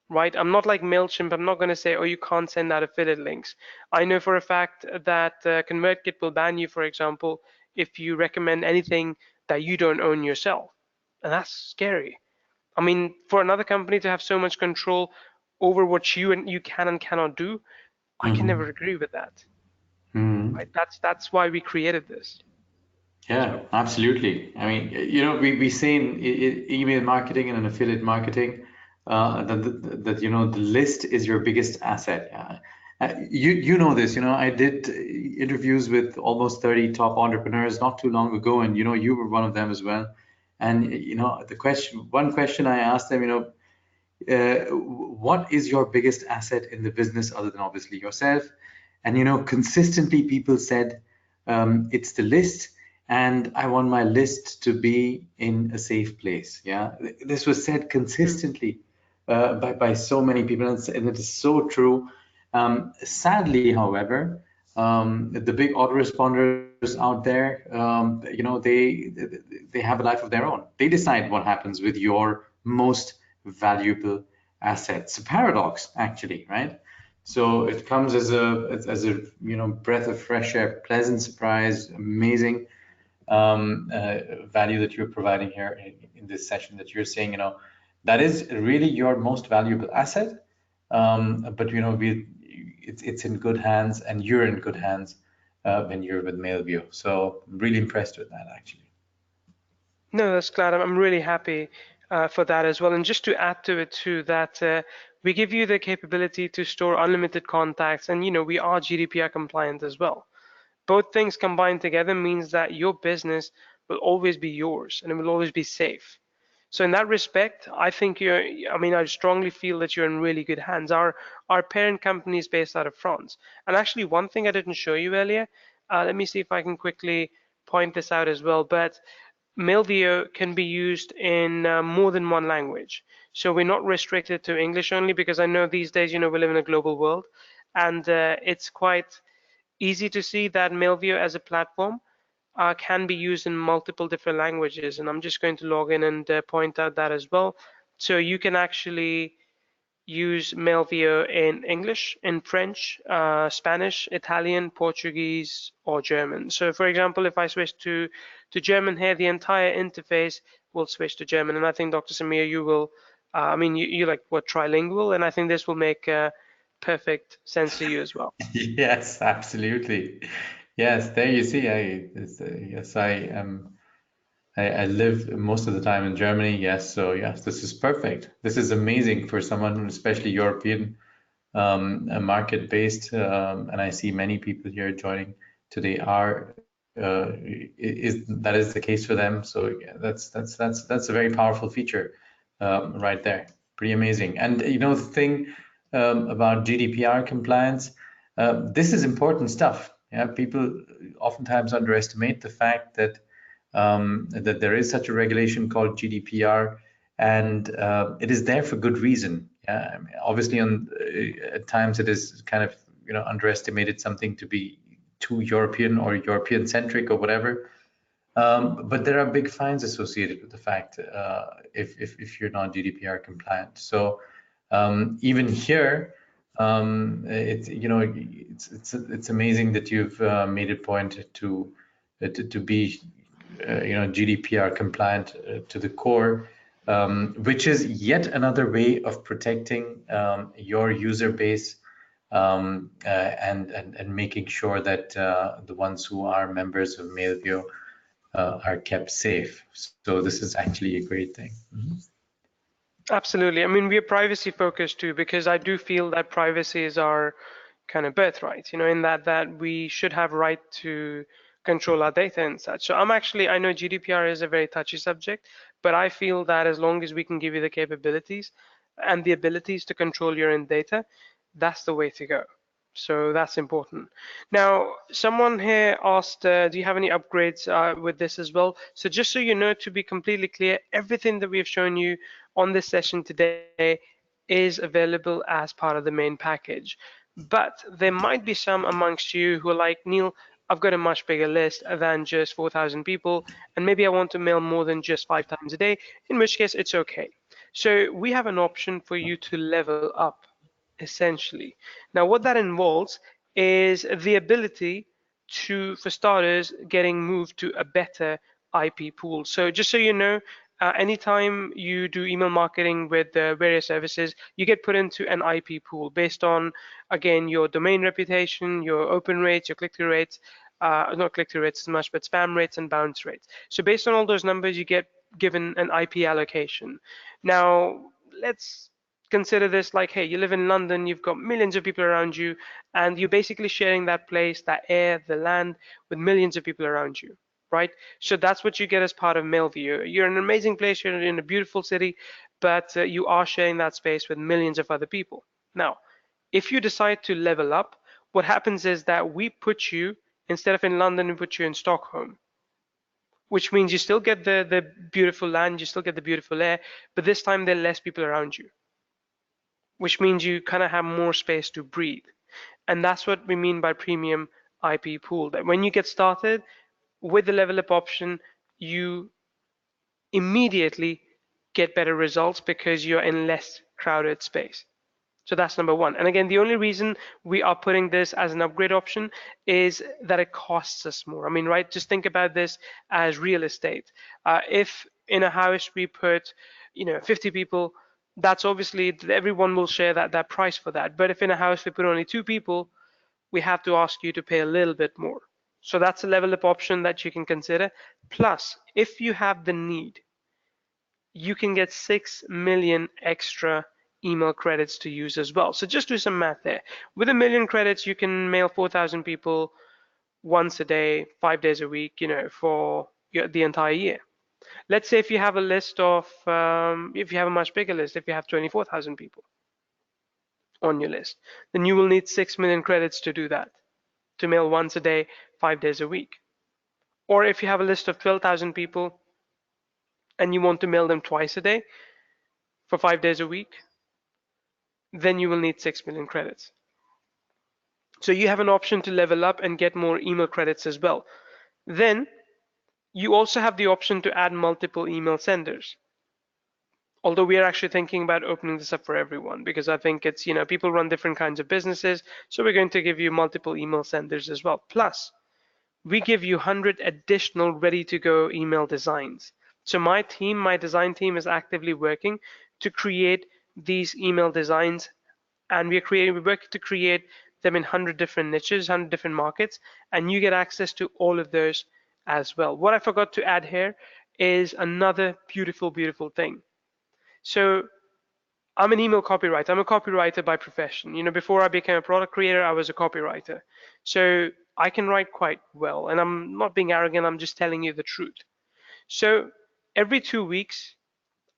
right? I'm not like MailChimp. I'm not going to say, oh, you can't send out affiliate links. I know for a fact that ConvertKit will ban you, for example, if you recommend anything that you don't own yourself. And that's scary. I mean, for another company to have so much control over what you can and cannot do, I can never agree with that. Right? That's why we created this. Yeah, absolutely. I mean, we say in email marketing and in affiliate marketing that the list is your biggest asset. You know this. I did interviews with almost 30 top entrepreneurs not too long ago, and you were one of them as well. And one question I asked them, what is your biggest asset in the business other than obviously yourself? And consistently people said it's the list, and I want my list to be in a safe place. Yeah, this was said consistently by so many people, and it is so true. Sadly, however, the big autoresponders out there, they have a life of their own. They decide what happens with your most valuable asset. It's a paradox, actually, right? So it comes as a breath of fresh air, pleasant surprise, amazing value that you're providing here in this session. That you're saying, that is really your most valuable asset. But it's in good hands, and you're in good hands when you're with Millview. So I'm really impressed with that, actually. No, that's glad. I'm really happy for that as well. And just to add to it too, that we give you the capability to store unlimited contacts, and we are GDPR compliant as well. Both things combined together means that your business will always be yours and it will always be safe. So in that respect, I think I strongly feel that you're in really good hands. Our parent company is based out of France. And actually, one thing I didn't show you earlier, let me see if I can quickly point this out as well, but Millview can be used in more than one language. So we're not restricted to English only, because I know these days, we live in a global world, and it's quite easy to see that Millview as a platform can be used in multiple different languages. And I'm just going to log in and point out that as well. So you can actually use Millview in English, in French, Spanish, Italian, Portuguese, or German. So for example, if I switch to German here, the entire interface will switch to German. And I think, Dr. Samir, you will, you like what, trilingual? And I think this will make perfect sense to you as well. Yes, absolutely. Yes, there you see. Yes, I am. I live most of the time in Germany. Yes, so yes, this is perfect. This is amazing for someone, especially European, market based. And I see many people here joining today are that is the case for them. So yeah, that's a very powerful feature right there. Pretty amazing. And the thing about GDPR compliance, this is important stuff. Yeah, people oftentimes underestimate the fact that that there is such a regulation called GDPR, and it is there for good reason. Yeah, I mean, obviously, at times it is kind of underestimated, something to be too European or European centric or whatever. But there are big fines associated with the fact if you're not GDPR compliant. So even here, it's amazing that you've made a point to be GDPR compliant to the core, which is yet another way of protecting your user base and making sure that the ones who are members of Millview are kept safe. So this is actually a great thing. Mm-hmm. Absolutely. I mean, we are privacy focused too, because I do feel that privacy is our kind of birthright, in that we should have right to control our data and such. So I know GDPR is a very touchy subject, but I feel that as long as we can give you the capabilities and the abilities to control your own data, that's the way to go. So that's important. Now, someone here asked, do you have any upgrades with this as well? So just so you know, to be completely clear, everything that we have shown you on this session today is available as part of the main package. But there might be some amongst you who are like, Neil, I've got a much bigger list than just 4,000 people, and maybe I want to mail more than just 5 times a day, in which case it's okay. So we have an option for you to level up, essentially. Now, what that involves is the ability to, for starters, getting moved to a better IP pool. So just so you know, anytime you do email marketing with various services, you get put into an IP pool based on, again, your domain reputation, your open rates, your click-through rates, not click-through rates as much, but spam rates and bounce rates. So based on all those numbers, you get given an IP allocation. Now, let's consider this like, hey, you live in London, you've got millions of people around you, and you're basically sharing that place, that air, the land with millions of people around you, right? So that's what you get as part of Millview. You're in an amazing place, you're in a beautiful city, but you are sharing that space with millions of other people. Now, if you decide to level up, what happens is that we put you, instead of in London, we put you in Stockholm, which means you still get the beautiful land, you still get the beautiful air, but this time there are less people around you, which means you kind of have more space to breathe. And that's what we mean by premium IP pool, that when you get started with the level up option, you immediately get better results because you're in less crowded space. So that's number one. And again, the only reason we are putting this as an upgrade option is that it costs us more. I mean, right, just think about this as real estate. If in a house we put, 50 people, that's obviously everyone will share that price for that. But if in a house we put only 2 people, we have to ask you to pay a little bit more. So that's a level up option that you can consider. Plus, if you have the need, you can get 6 million extra email credits to use as well. So just do some math there. With 1 million credits, you can mail 4,000 people once a day, 5 days a week, for the entire year. Let's say if you have a list of, if you have a much bigger list, if you have 24,000 people on your list, then you will need 6 million credits to do that, to mail once a day, 5 days a week. Or if you have a list of 12,000 people and you want to mail them twice a day for 5 days a week, then you will need 6 million credits. So you have an option to level up and get more email credits as well. Then you also have the option to add multiple email senders. Although we are actually thinking about opening this up for everyone, because I think it's, people run different kinds of businesses. So we're going to give you multiple email senders as well. Plus, we give you 100 additional ready to go email designs. So my design team is actively working to create these email designs, and we're working to create them in 100 different niches, 100 different markets, and you get access to all of those as well. What I forgot to add here is another beautiful, beautiful thing. So I'm an email copywriter. I'm a copywriter by profession. Before I became a product creator, I was a copywriter. So I can write quite well, and I'm not being arrogant, I'm just telling you the truth. So every 2 weeks,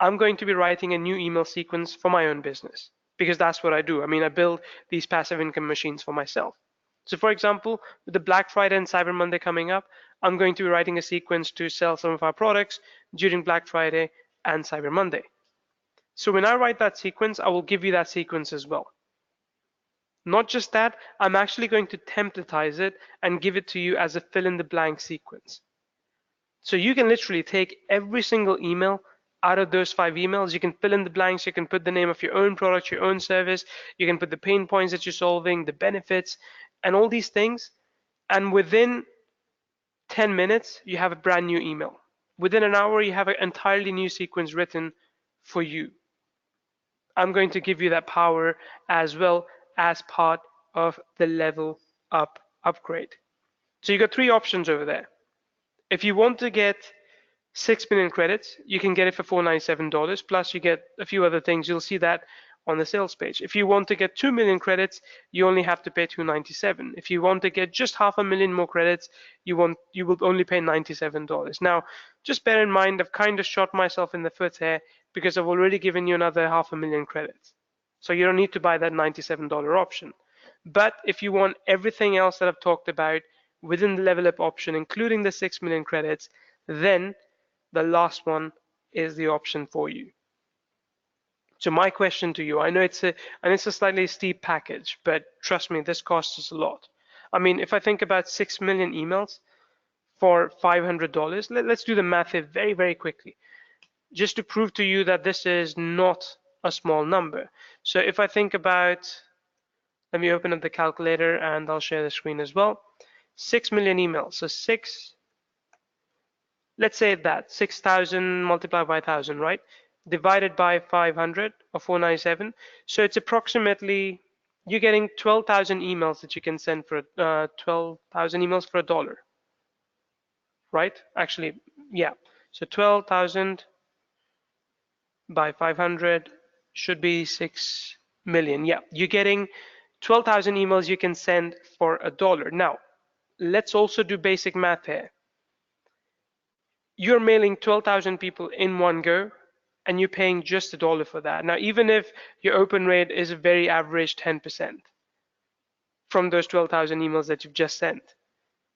I'm going to be writing a new email sequence for my own business, because that's what I do. I mean, I build these passive income machines for myself. So for example, with the Black Friday and Cyber Monday coming up, I'm going to be writing a sequence to sell some of our products during Black Friday and Cyber Monday. So when I write that sequence, I will give you that sequence as well. Not just that, I'm actually going to templatize it and give it to you as a fill in the blank sequence. So you can literally take every single email out of those 5 emails. You can fill in the blanks, you can put the name of your own product, your own service, you can put the pain points that you're solving, the benefits, and all these things. And within 10 minutes, you have a brand new email. Within an hour, you have an entirely new sequence written for you. I'm going to give you that power as well as part of the level up upgrade. So you got 3 options over there. If you want to get 6 million credits, you can get it for $497, plus you get a few other things. You'll see that on the sales page. If you want to get 2 million credits, you only have to pay $297. If you want to get just 500,000 more credits, you will only pay $97. Now, just bear in mind, I've kind of shot myself in the foot here because I've already given you another 500,000 credits. So you don't need to buy that $97 option. But if you want everything else that I've talked about within the level up option, including the 6 million credits, then the last one is the option for you. So my question to you, I know it's a slightly steep package, but trust me, this costs us a lot. I mean, if I think about 6 million emails for $500, let's do the math here very, very quickly, just to prove to you that this is not a small number. So if I think about, let me open up the calculator and I'll share the screen as well. 6 million emails, so 6 Let's say that 6,000 multiplied by 1,000, right? Divided by 500 or 497. So it's approximately, you're getting 12,000 emails that you can send for 12,000 emails for $1, right? Actually, yeah. So 12,000 by 500 should be 6 million. Yeah, you're getting 12,000 emails you can send for $1. Now, let's also do basic math here. You're mailing 12,000 people in one go, and you're paying just $1 for that. Now, even if your open rate is a very average 10% from those 12,000 emails that you've just sent,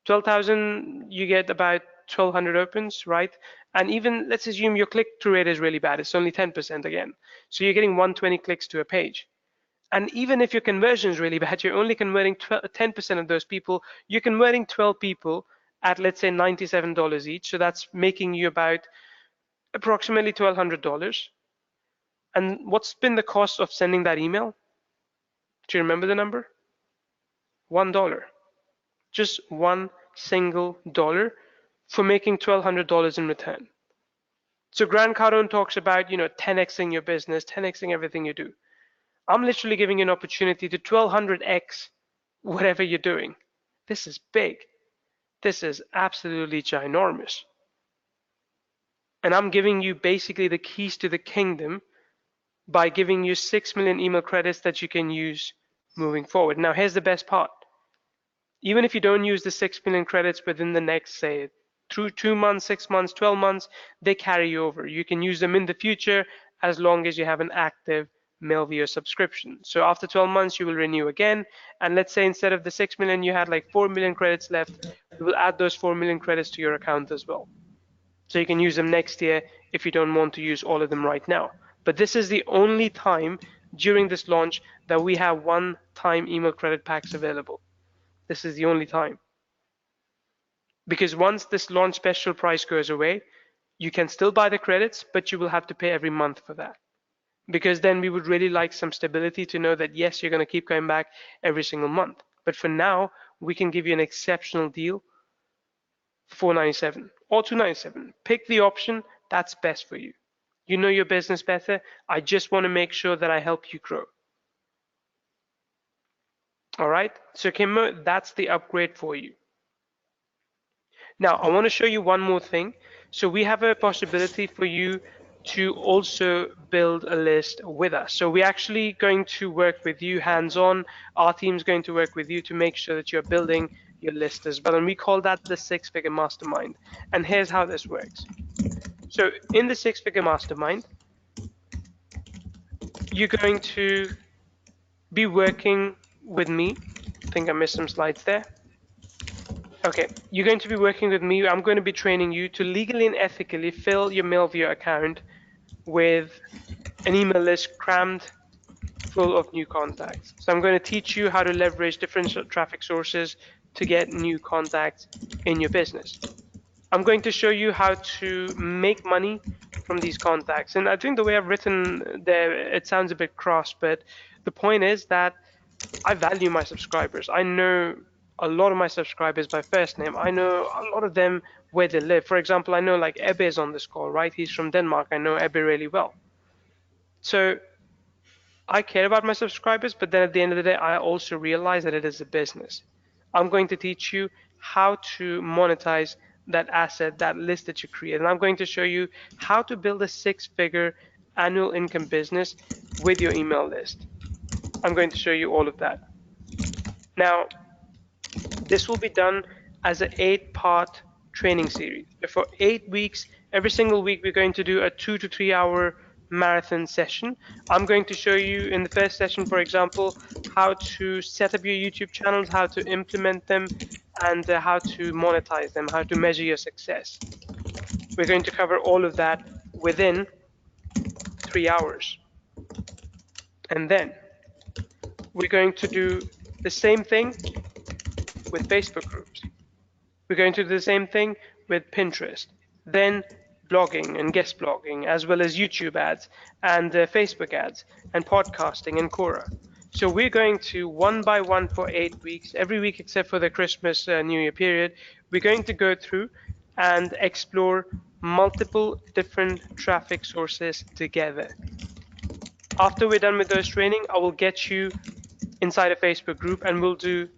12,000, you get about 1,200 opens, right? And even let's assume your click-through rate is really bad. It's only 10% again. So you're getting 120 clicks to a page. And even if your conversion is really bad, you're only converting 10% of those people. You're converting 12 people at, let's say, $97 each. So that's making you about approximately $1,200. And what's been the cost of sending that email? Do you remember the number? $1. Just one single dollar for making $1,200 in return. So Grant Cardone talks about, 10xing your business, 10xing everything you do. I'm literally giving you an opportunity to 1,200x whatever you're doing. This is big. This is absolutely ginormous. And I'm giving you basically the keys to the kingdom by giving you 6 million email credits that you can use moving forward. Now, here's the best part. Even if you don't use the 6 million credits within the next, say, through 2 months, 6 months, 12 months, they carry you over. You can use them in the future as long as you have an active Millview subscription. So after 12 months, you will renew again. And let's say instead of the 6 million, you had like 4 million credits left. We will add those 4 million credits to your account as well. So you can use them next year if you don't want to use all of them right now. But this is the only time during this launch that we have one-time email credit packs available. This is the only time. Because once this launch special price goes away, you can still buy the credits, but you will have to pay every month for that. Because then we would really like some stability to know that, yes, you're going to keep going back every single month. But for now, we can give you an exceptional deal, $497 or $297. Pick the option that's best for you. You know your business better. I just want to make sure that I help you grow. All right, so Kimmo, that's the upgrade for you. Now, I want to show you one more thing. So we have a possibility for you to also build a list with us. So we're actually going to work with you hands-on. Our team's going to work with you to make sure that you're building your list as well. And we call that the six-figure mastermind. And here's how this works. So in the six-figure mastermind, you're going to be working with me. I think I missed some slides there. Okay, you're going to be working with me. I'm going to be training you to legally and ethically fill your Millview account with an email list crammed full of new contacts. So I'm going to teach you how to leverage different traffic sources to get new contacts in your business. I'm going to show you how to make money from these contacts. And I think the way I've written there, it sounds a bit cross, but the point is that I value my subscribers. I know a lot of my subscribers by first name. I know a lot of them where they live. For example, I know like Ebbe is on this call, right? He's from Denmark. I know Ebbe really well. So I care about my subscribers, but then at the end of the day, I also realize that it is a business. I'm going to teach you how to monetize that asset, that list that you create. And I'm going to show you how to build a six-figure annual income business with your email list. I'm going to show you all of that. Now, this will be done as an 8-part training series. For 8 weeks, every single week, we're going to do a 2 to 3 hour marathon session. I'm going to show you in the first session, for example, how to set up your YouTube channels, how to implement them, and how to monetize them, how to measure your success. We're going to cover all of that within 3 hours. And then we're going to do the same thing with Facebook groups. We're going to do the same thing with Pinterest, then blogging and guest blogging, as well as YouTube ads and Facebook ads and podcasting and Quora. So we're going to one by one for 8 weeks, every week except for the Christmas New Year period. We're going to go through and explore multiple different traffic sources together. After we're done with those training, I will get you inside a Facebook group and we'll do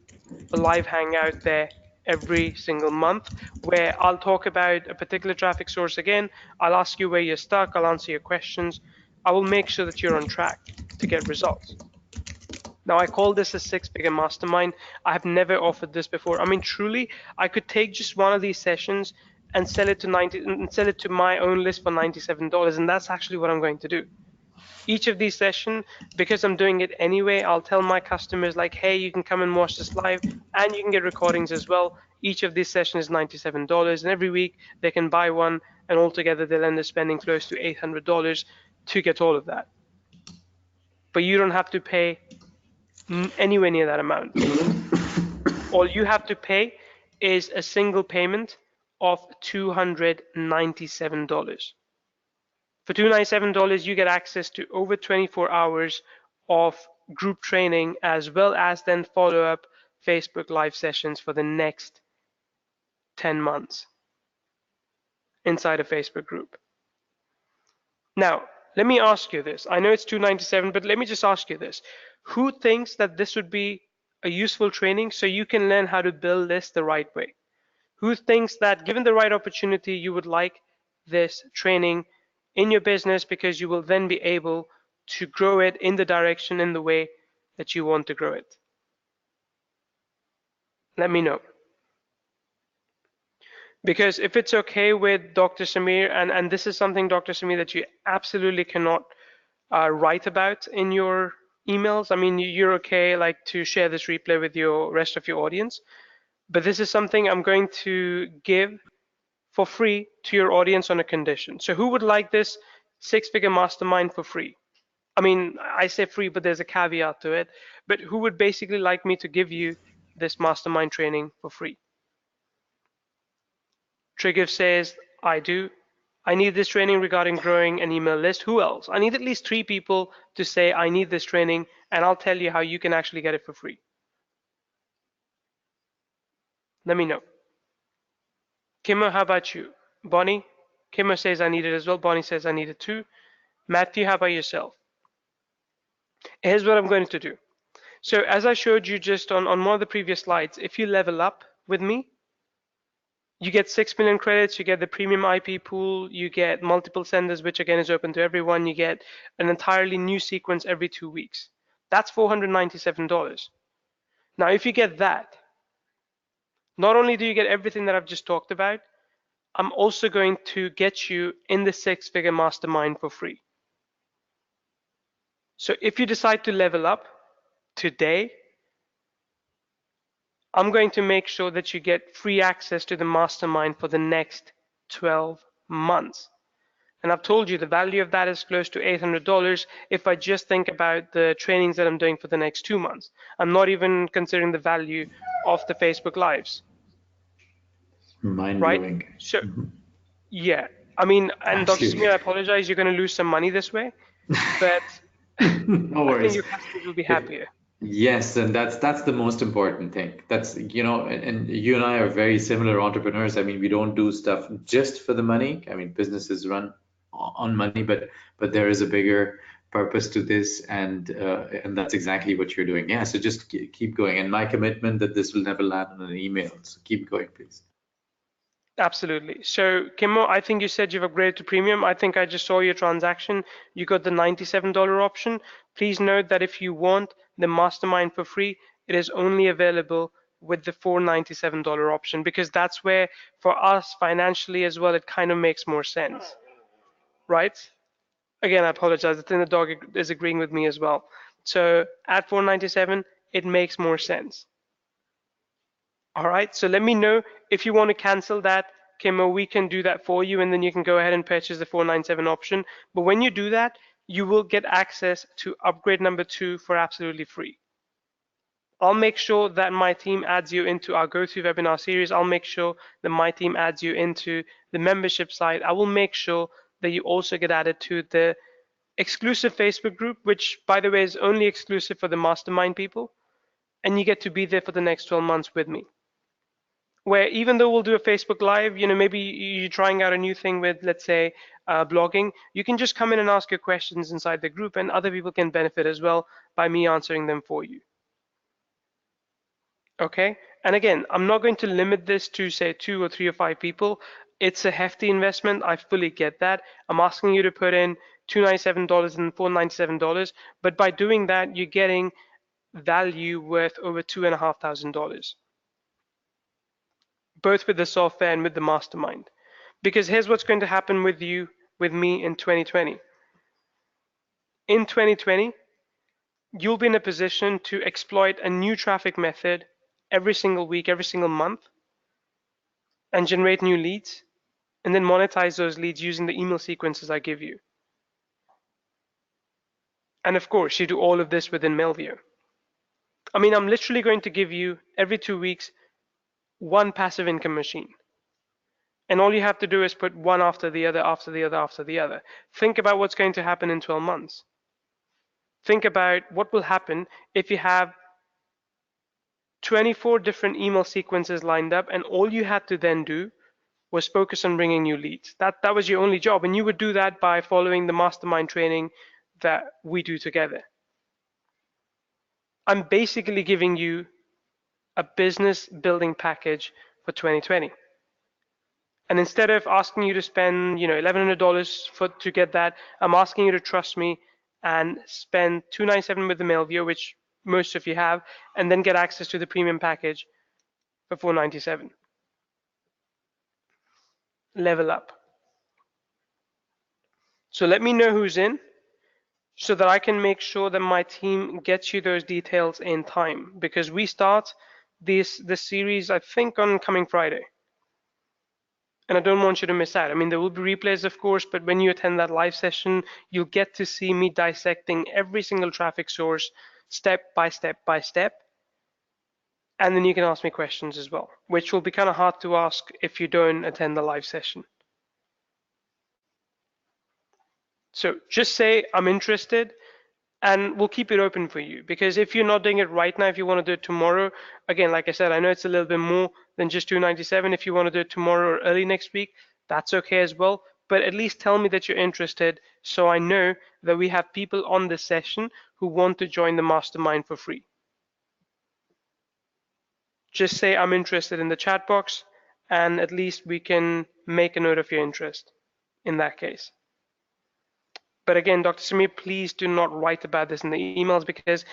a live hangout there every single month where I'll talk about a particular traffic source again. I'll ask you where you're stuck. I'll answer your questions. I will make sure that you're on track to get results. Now, I call this a six-figure mastermind. I have never offered this before. I mean, truly, I could take just one of these sessions and sell it to my own list for $97, and that's actually what I'm going to do. Each of these sessions, because I'm doing it anyway, I'll tell my customers like, hey, you can come and watch this live and you can get recordings as well. Each of these sessions is $97 and every week they can buy one and altogether they'll end up spending close to $800 to get all of that. But you don't have to pay anywhere near that amount. All you have to pay is a single payment of $297. For $297, you get access to over 24 hours of group training as well as then follow-up Facebook Live sessions for the next 10 months inside a Facebook group. Now, let me ask you this. I know it's $297, but let me just ask you this. Who thinks that this would be a useful training so you can learn how to build this the right way? Who thinks that given the right opportunity, you would like this training in your business because you will then be able to grow it in the direction, in the way that you want to grow it? Let me know. Because if it's okay with Dr. Samir, and this is something, Dr. Samir, that you absolutely cannot write about in your emails. I mean, you're okay like to share this replay with your rest of your audience, but this is something I'm going to give for free to your audience on a condition. So who would like this six-figure mastermind for free? I mean, I say free, but there's a caveat to it. But who would basically like me to give you this mastermind training for free? Trigger says, I do. I need this training regarding growing an email list. Who else? I need at least 3 people to say, I need this training, and I'll tell you how you can actually get it for free. Let me know. Kimmo, how about you? Bonnie? Kimmo says I need it as well. Bonnie says I need it too. Matthew, how about yourself? Here's what I'm going to do. So as I showed you just on one of the previous slides, if you level up with me, you get 6 million credits, you get the premium IP pool, you get multiple senders, which again is open to everyone, you get an entirely new sequence every 2 weeks. That's $497. Now, if you get that, not only do you get everything that I've just talked about, I'm also going to get you in the six-figure mastermind for free. So if you decide to level up today, I'm going to make sure that you get free access to the mastermind for the next 12 months. And I've told you the value of that is close to $800 if I just think about the trainings that I'm doing for the next 2 months. I'm not even considering the value of the Facebook Lives. Mind-blowing. Right? So, yeah. I mean, and Dr. Samir, I apologize, you're going to lose some money this way, but No worries. I think your customers will be happier. Yes, and that's the most important thing. That's, you know, and you and I are very similar entrepreneurs. I mean, we don't do stuff just for the money. I mean, businesses run on money, but there is a bigger purpose to this, and that's exactly what you're doing. Yeah, so just keep going. And my commitment that this will never land on an email. So keep going, please. Absolutely. So, Kimmo, I think you said you've upgraded to premium. I think I just saw your transaction. You got the $97 option. Please note that if you want the mastermind for free, it is only available with the $497 option, because that's where, for us financially as well, it kind of makes more sense, right? Again, I apologize. I think the dog is agreeing with me as well. So at $497, it makes more sense. All right, so let me know if you want to cancel that, Kimmo. We can do that for you, and then you can go ahead and purchase the $497 option. But when you do that, you will get access to upgrade number 2 for absolutely free. I'll make sure that my team adds you into our GoToWebinar series. I'll make sure that my team adds you into the membership site. I will make sure that you also get added to the exclusive Facebook group, which, by the way, is only exclusive for the mastermind people. And you get to be there for the next 12 months with me. where even though we'll do a Facebook Live, maybe you're trying out a new thing with, let's say, blogging, you can just come in and ask your questions inside the group, and other people can benefit as well by me answering them for you. Okay, and again, I'm not going to limit this to say 2 or 3 or 5 people. It's a hefty investment. I fully get that. I'm asking you to put in $297 and $497, but by doing that, you're getting value worth over $2,500, both with the software and with the mastermind. Because here's what's going to happen with you, with me in 2020. In 2020, you'll be in a position to exploit a new traffic method every single week, every single month, and generate new leads, and then monetize those leads using the email sequences I give you. And of course, you do all of this within Millview. I mean, I'm literally going to give you every 2 weeks one passive income machine. And all you have to do is put one after the other, after the other, after the other. Think about what's going to happen in 12 months. Think about what will happen if you have 24 different email sequences lined up, and all you had to then do was focus on bringing new leads. That was your only job, and you would do that by following the mastermind training that we do together. I'm basically giving you a business building package for 2020. And instead of asking you to spend, $1,100 to get that, I'm asking you to trust me and spend $297 with the Millview, which most of you have, and then get access to the premium package for $497. Level up. So let me know who's in, so that I can make sure that my team gets you those details in time, because we start this series, I think, on coming Friday. And I don't want you to miss out. I mean, there will be replays, of course, but when you attend that live session, you'll get to see me dissecting every single traffic source step by step by step. And then you can ask me questions as well, which will be kind of hard to ask if you don't attend the live session. So just say, I'm interested, and we'll keep it open for you. Because if you're not doing it right now, if you want to do it tomorrow, again, like I said, I know it's a little bit more than just $297. If you want to do it tomorrow or early next week, that's okay as well. But at least tell me that you're interested, so I know that we have people on this session who want to join the mastermind for free. Just say, I'm interested in the chat box, and at least we can make a note of your interest in that case. But again, Dr. Samir, please do not write about this in the emails, because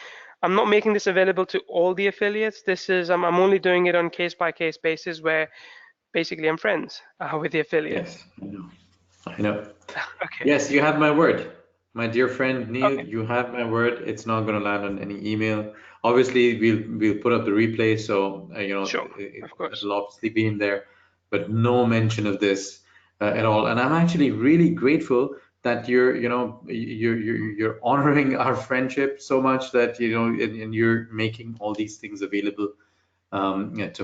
I'm not making this available to all the affiliates. This is, I'm only doing it on case-by-case basis, where basically I'm friends with the affiliates. Yes, I know. Okay. Yes, you have my word. My dear friend Neil, Okay. you have my word. It's not going to land on any email. Obviously, we'll put up the replay, so Sure, of course. it'll obviously be in there, but no mention of this at all. And I'm actually really grateful that you're honoring our friendship so much that and you're making all these things available to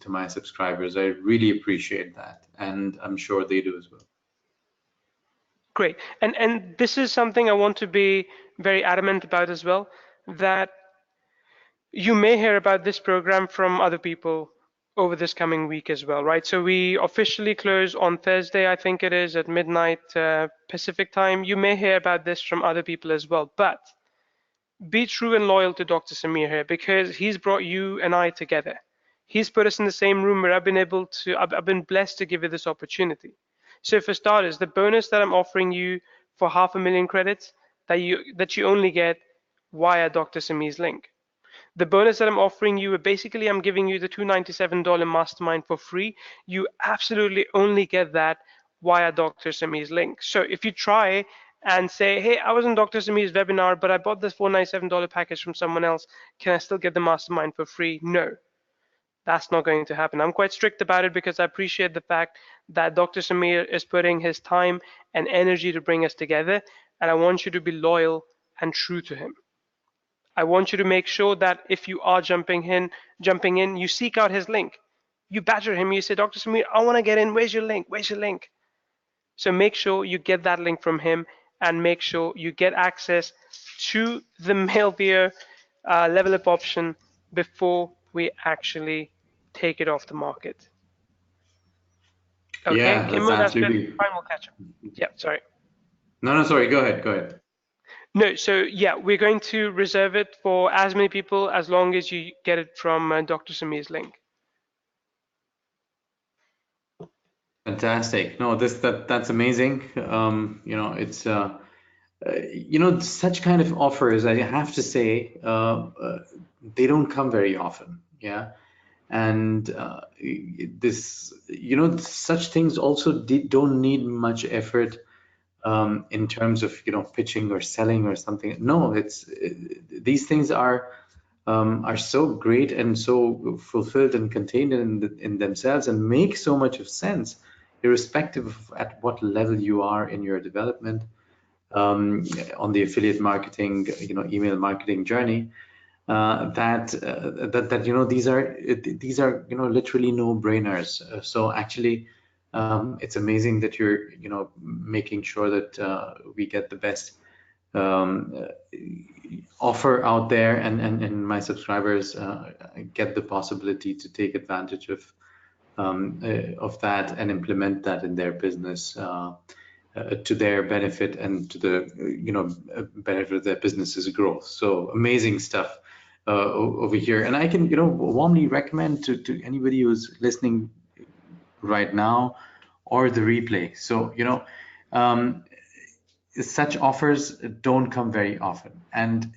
my subscribers. I really appreciate that, and I'm sure they do as well. Great. And this is something I want to be very adamant about as well, that you may hear about this program from other people over this coming week as well, right? So we officially close on Thursday, I think it is, at midnight Pacific time. You may hear about this from other people as well, but be true and loyal to Dr. Samir here, because he's brought you and I together. He's put us in the same room where I've been blessed to give you this opportunity. So for starters, the bonus that I'm offering you for 500,000 credits that you only get via Dr. Samir's link. The bonus that I'm offering you, basically I'm giving you the $297 mastermind for free. You absolutely only get that via Dr. Samir's link. So if you try and say, hey, I was on Dr. Samir's webinar, but I bought this $497 package from someone else, can I still get the mastermind for free? No, that's not going to happen. I'm quite strict about it, because I appreciate the fact that Dr. Samir is putting his time and energy to bring us together, and I want you to be loyal and true to him. I want you to make sure that if you are jumping in, you seek out his link. You badger him, you say, Dr. Samir, I want to get in, where's your link? Where's your link? So make sure you get that link from him, and make sure you get access to the Millview level up option before we actually take it off the market. Okay, Yeah, Kimmo, that's good. absolutely. Fine, we'll catch up. Yeah, sorry. No, sorry, go ahead. No, so yeah, we're going to reserve it for as many people as long as you get it from Dr. Samir's link. Fantastic. No, that's amazing. It's such kind of offers, I have to say, they don't come very often. Yeah. And such things also don't need much effort in terms of, pitching or selling or something. No, these things are so great and so fulfilled and contained in themselves and make so much of sense, irrespective of at what level you are in your development on the affiliate marketing, email marketing journey. These are literally no-brainers. So actually, it's amazing that you're making sure that we get the best offer out there, and my subscribers get the possibility to take advantage of that and implement that in their business to their benefit and to the benefit of their business's growth. So amazing stuff over here, and I can warmly recommend to anybody who's listening right now or the replay. So such offers don't come very often, and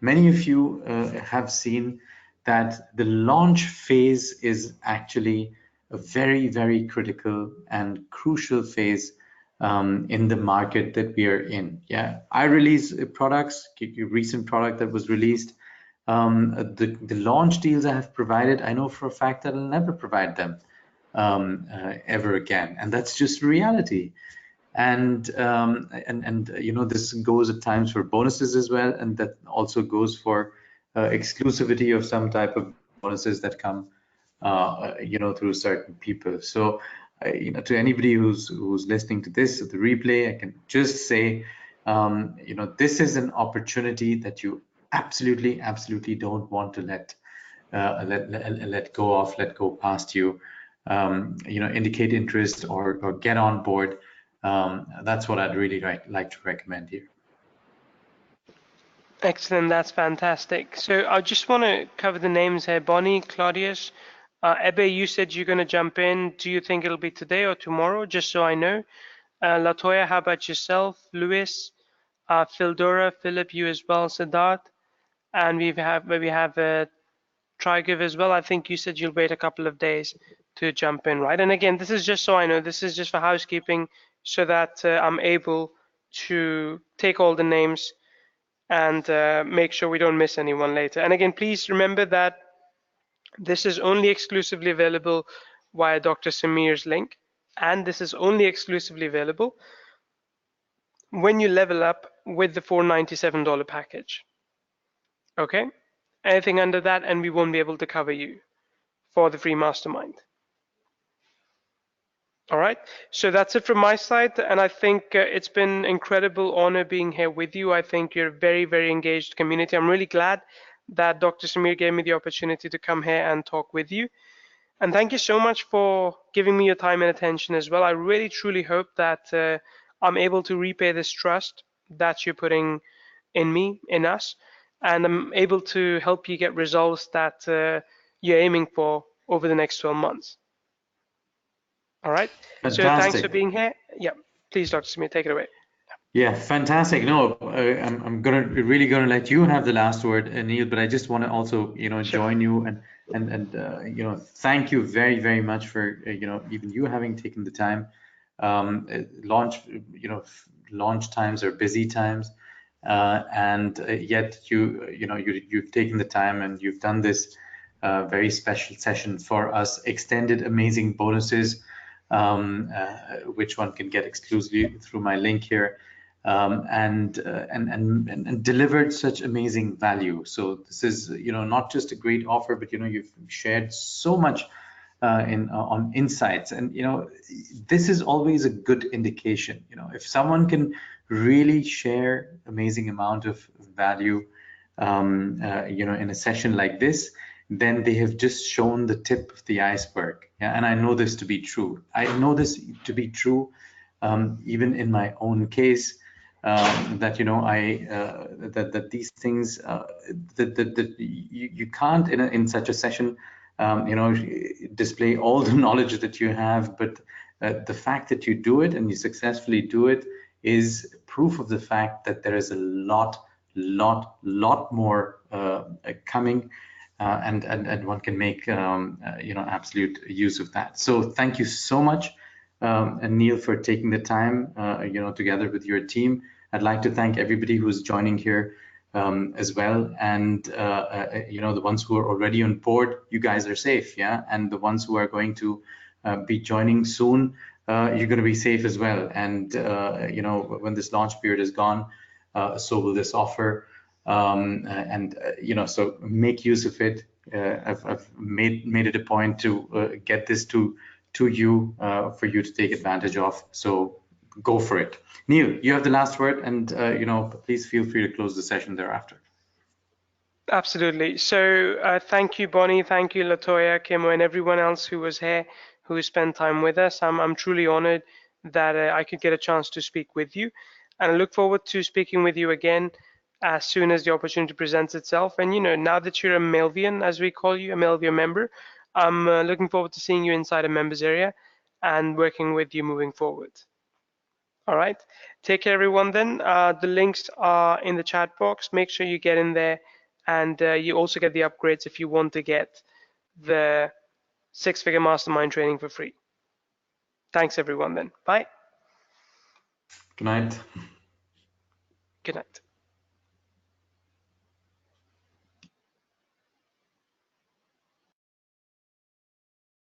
many of you have seen that the launch phase is actually a very, very critical and crucial phase in the market that we are in. Yeah, I release products, a recent product that was released. The launch deals I have provided, I know for a fact that I'll never provide them ever again, and that's just reality. And this goes at times for bonuses as well, and that also goes for exclusivity of some type of bonuses that come through certain people. So to anybody who's listening to this, the replay, I can just say this is an opportunity that you absolutely don't want to let go past you. Indicate interest or get on board. That's what I'd really like to recommend here. Excellent, that's fantastic. So I just want to cover the names here. Bonnie, Claudius, Ebe, you said you're going to jump in. Do you think it'll be today or tomorrow? Just so I know. Latoya, how about yourself? Luis, Phildora, Philip, you as well, Siddharth, and we have Trigiv as well. I think you said you'll wait a couple of days to jump in, right? And again, this is just so I know. This is just for housekeeping, so that I'm able to take all the names and make sure we don't miss anyone later. And again, please remember that this is only exclusively available via Dr. Samir's link, and this is only exclusively available when you level up with the $497 package. Okay? Anything under that, and we won't be able to cover you for the free mastermind. All right, so that's it from my side, and I think it's been incredible honor being here with you. I think you're a very, very engaged community. I'm really glad that Dr. Samir gave me the opportunity to come here and talk with you. And thank you so much for giving me your time and attention as well. I really, truly hope that I'm able to repay this trust that you're putting in me, in us, and I'm able to help you get results that you're aiming for over the next 12 months. All right. Fantastic. So thanks for being here. Yeah, please, Dr. Samir, take it away. Yeah, fantastic. No, I'm really gonna let you have the last word, Neil. But I just want to also, join you and thank you very, very much for even you having taken the time. Launch times are busy times, and yet you've taken the time and you've done this very special session for us. Extended amazing bonuses. Which one can get exclusively through my link here, and delivered such amazing value. So this is not just a great offer, but you've shared so much on insights, and this is always a good indication. If someone can really share amazing amount of value in a session like this, then they have just shown the tip of the iceberg. Yeah? And I know this to be true. I know this to be true even in my own case, that that these things that you can't in such a session display all the knowledge that you have, but the fact that you do it and you successfully do it is proof of the fact that there is a lot more coming, and one can make absolute use of that. So thank you so much, and Neil, for taking the time together with your team. I'd like to thank everybody who's joining here as well, and the ones who are already on board, you guys are safe, yeah, and the ones who are going to be joining soon, you're going to be safe as well. And when this launch period is gone, so will this offer, so make use of it. I've made it a point to get this to you for you to take advantage of. So go for it. Neil, you have the last word, and please feel free to close the session thereafter. Absolutely. So thank you, Bonnie. Thank you, Latoya, Kimo, and everyone else who was here, who spent time with us. I'm truly honored that I could get a chance to speak with you, and I look forward to speaking with you again as soon as the opportunity presents itself. And now that you're a Millviewian, as we call you, a Millview member, I'm looking forward to seeing you inside a members area and working with you moving forward. All right, take care, everyone. Then the links are in the chat box. Make sure you get in there, and you also get the upgrades if you want to get the 6-figure mastermind training for free. Thanks, everyone. Then bye. Good night. Good night.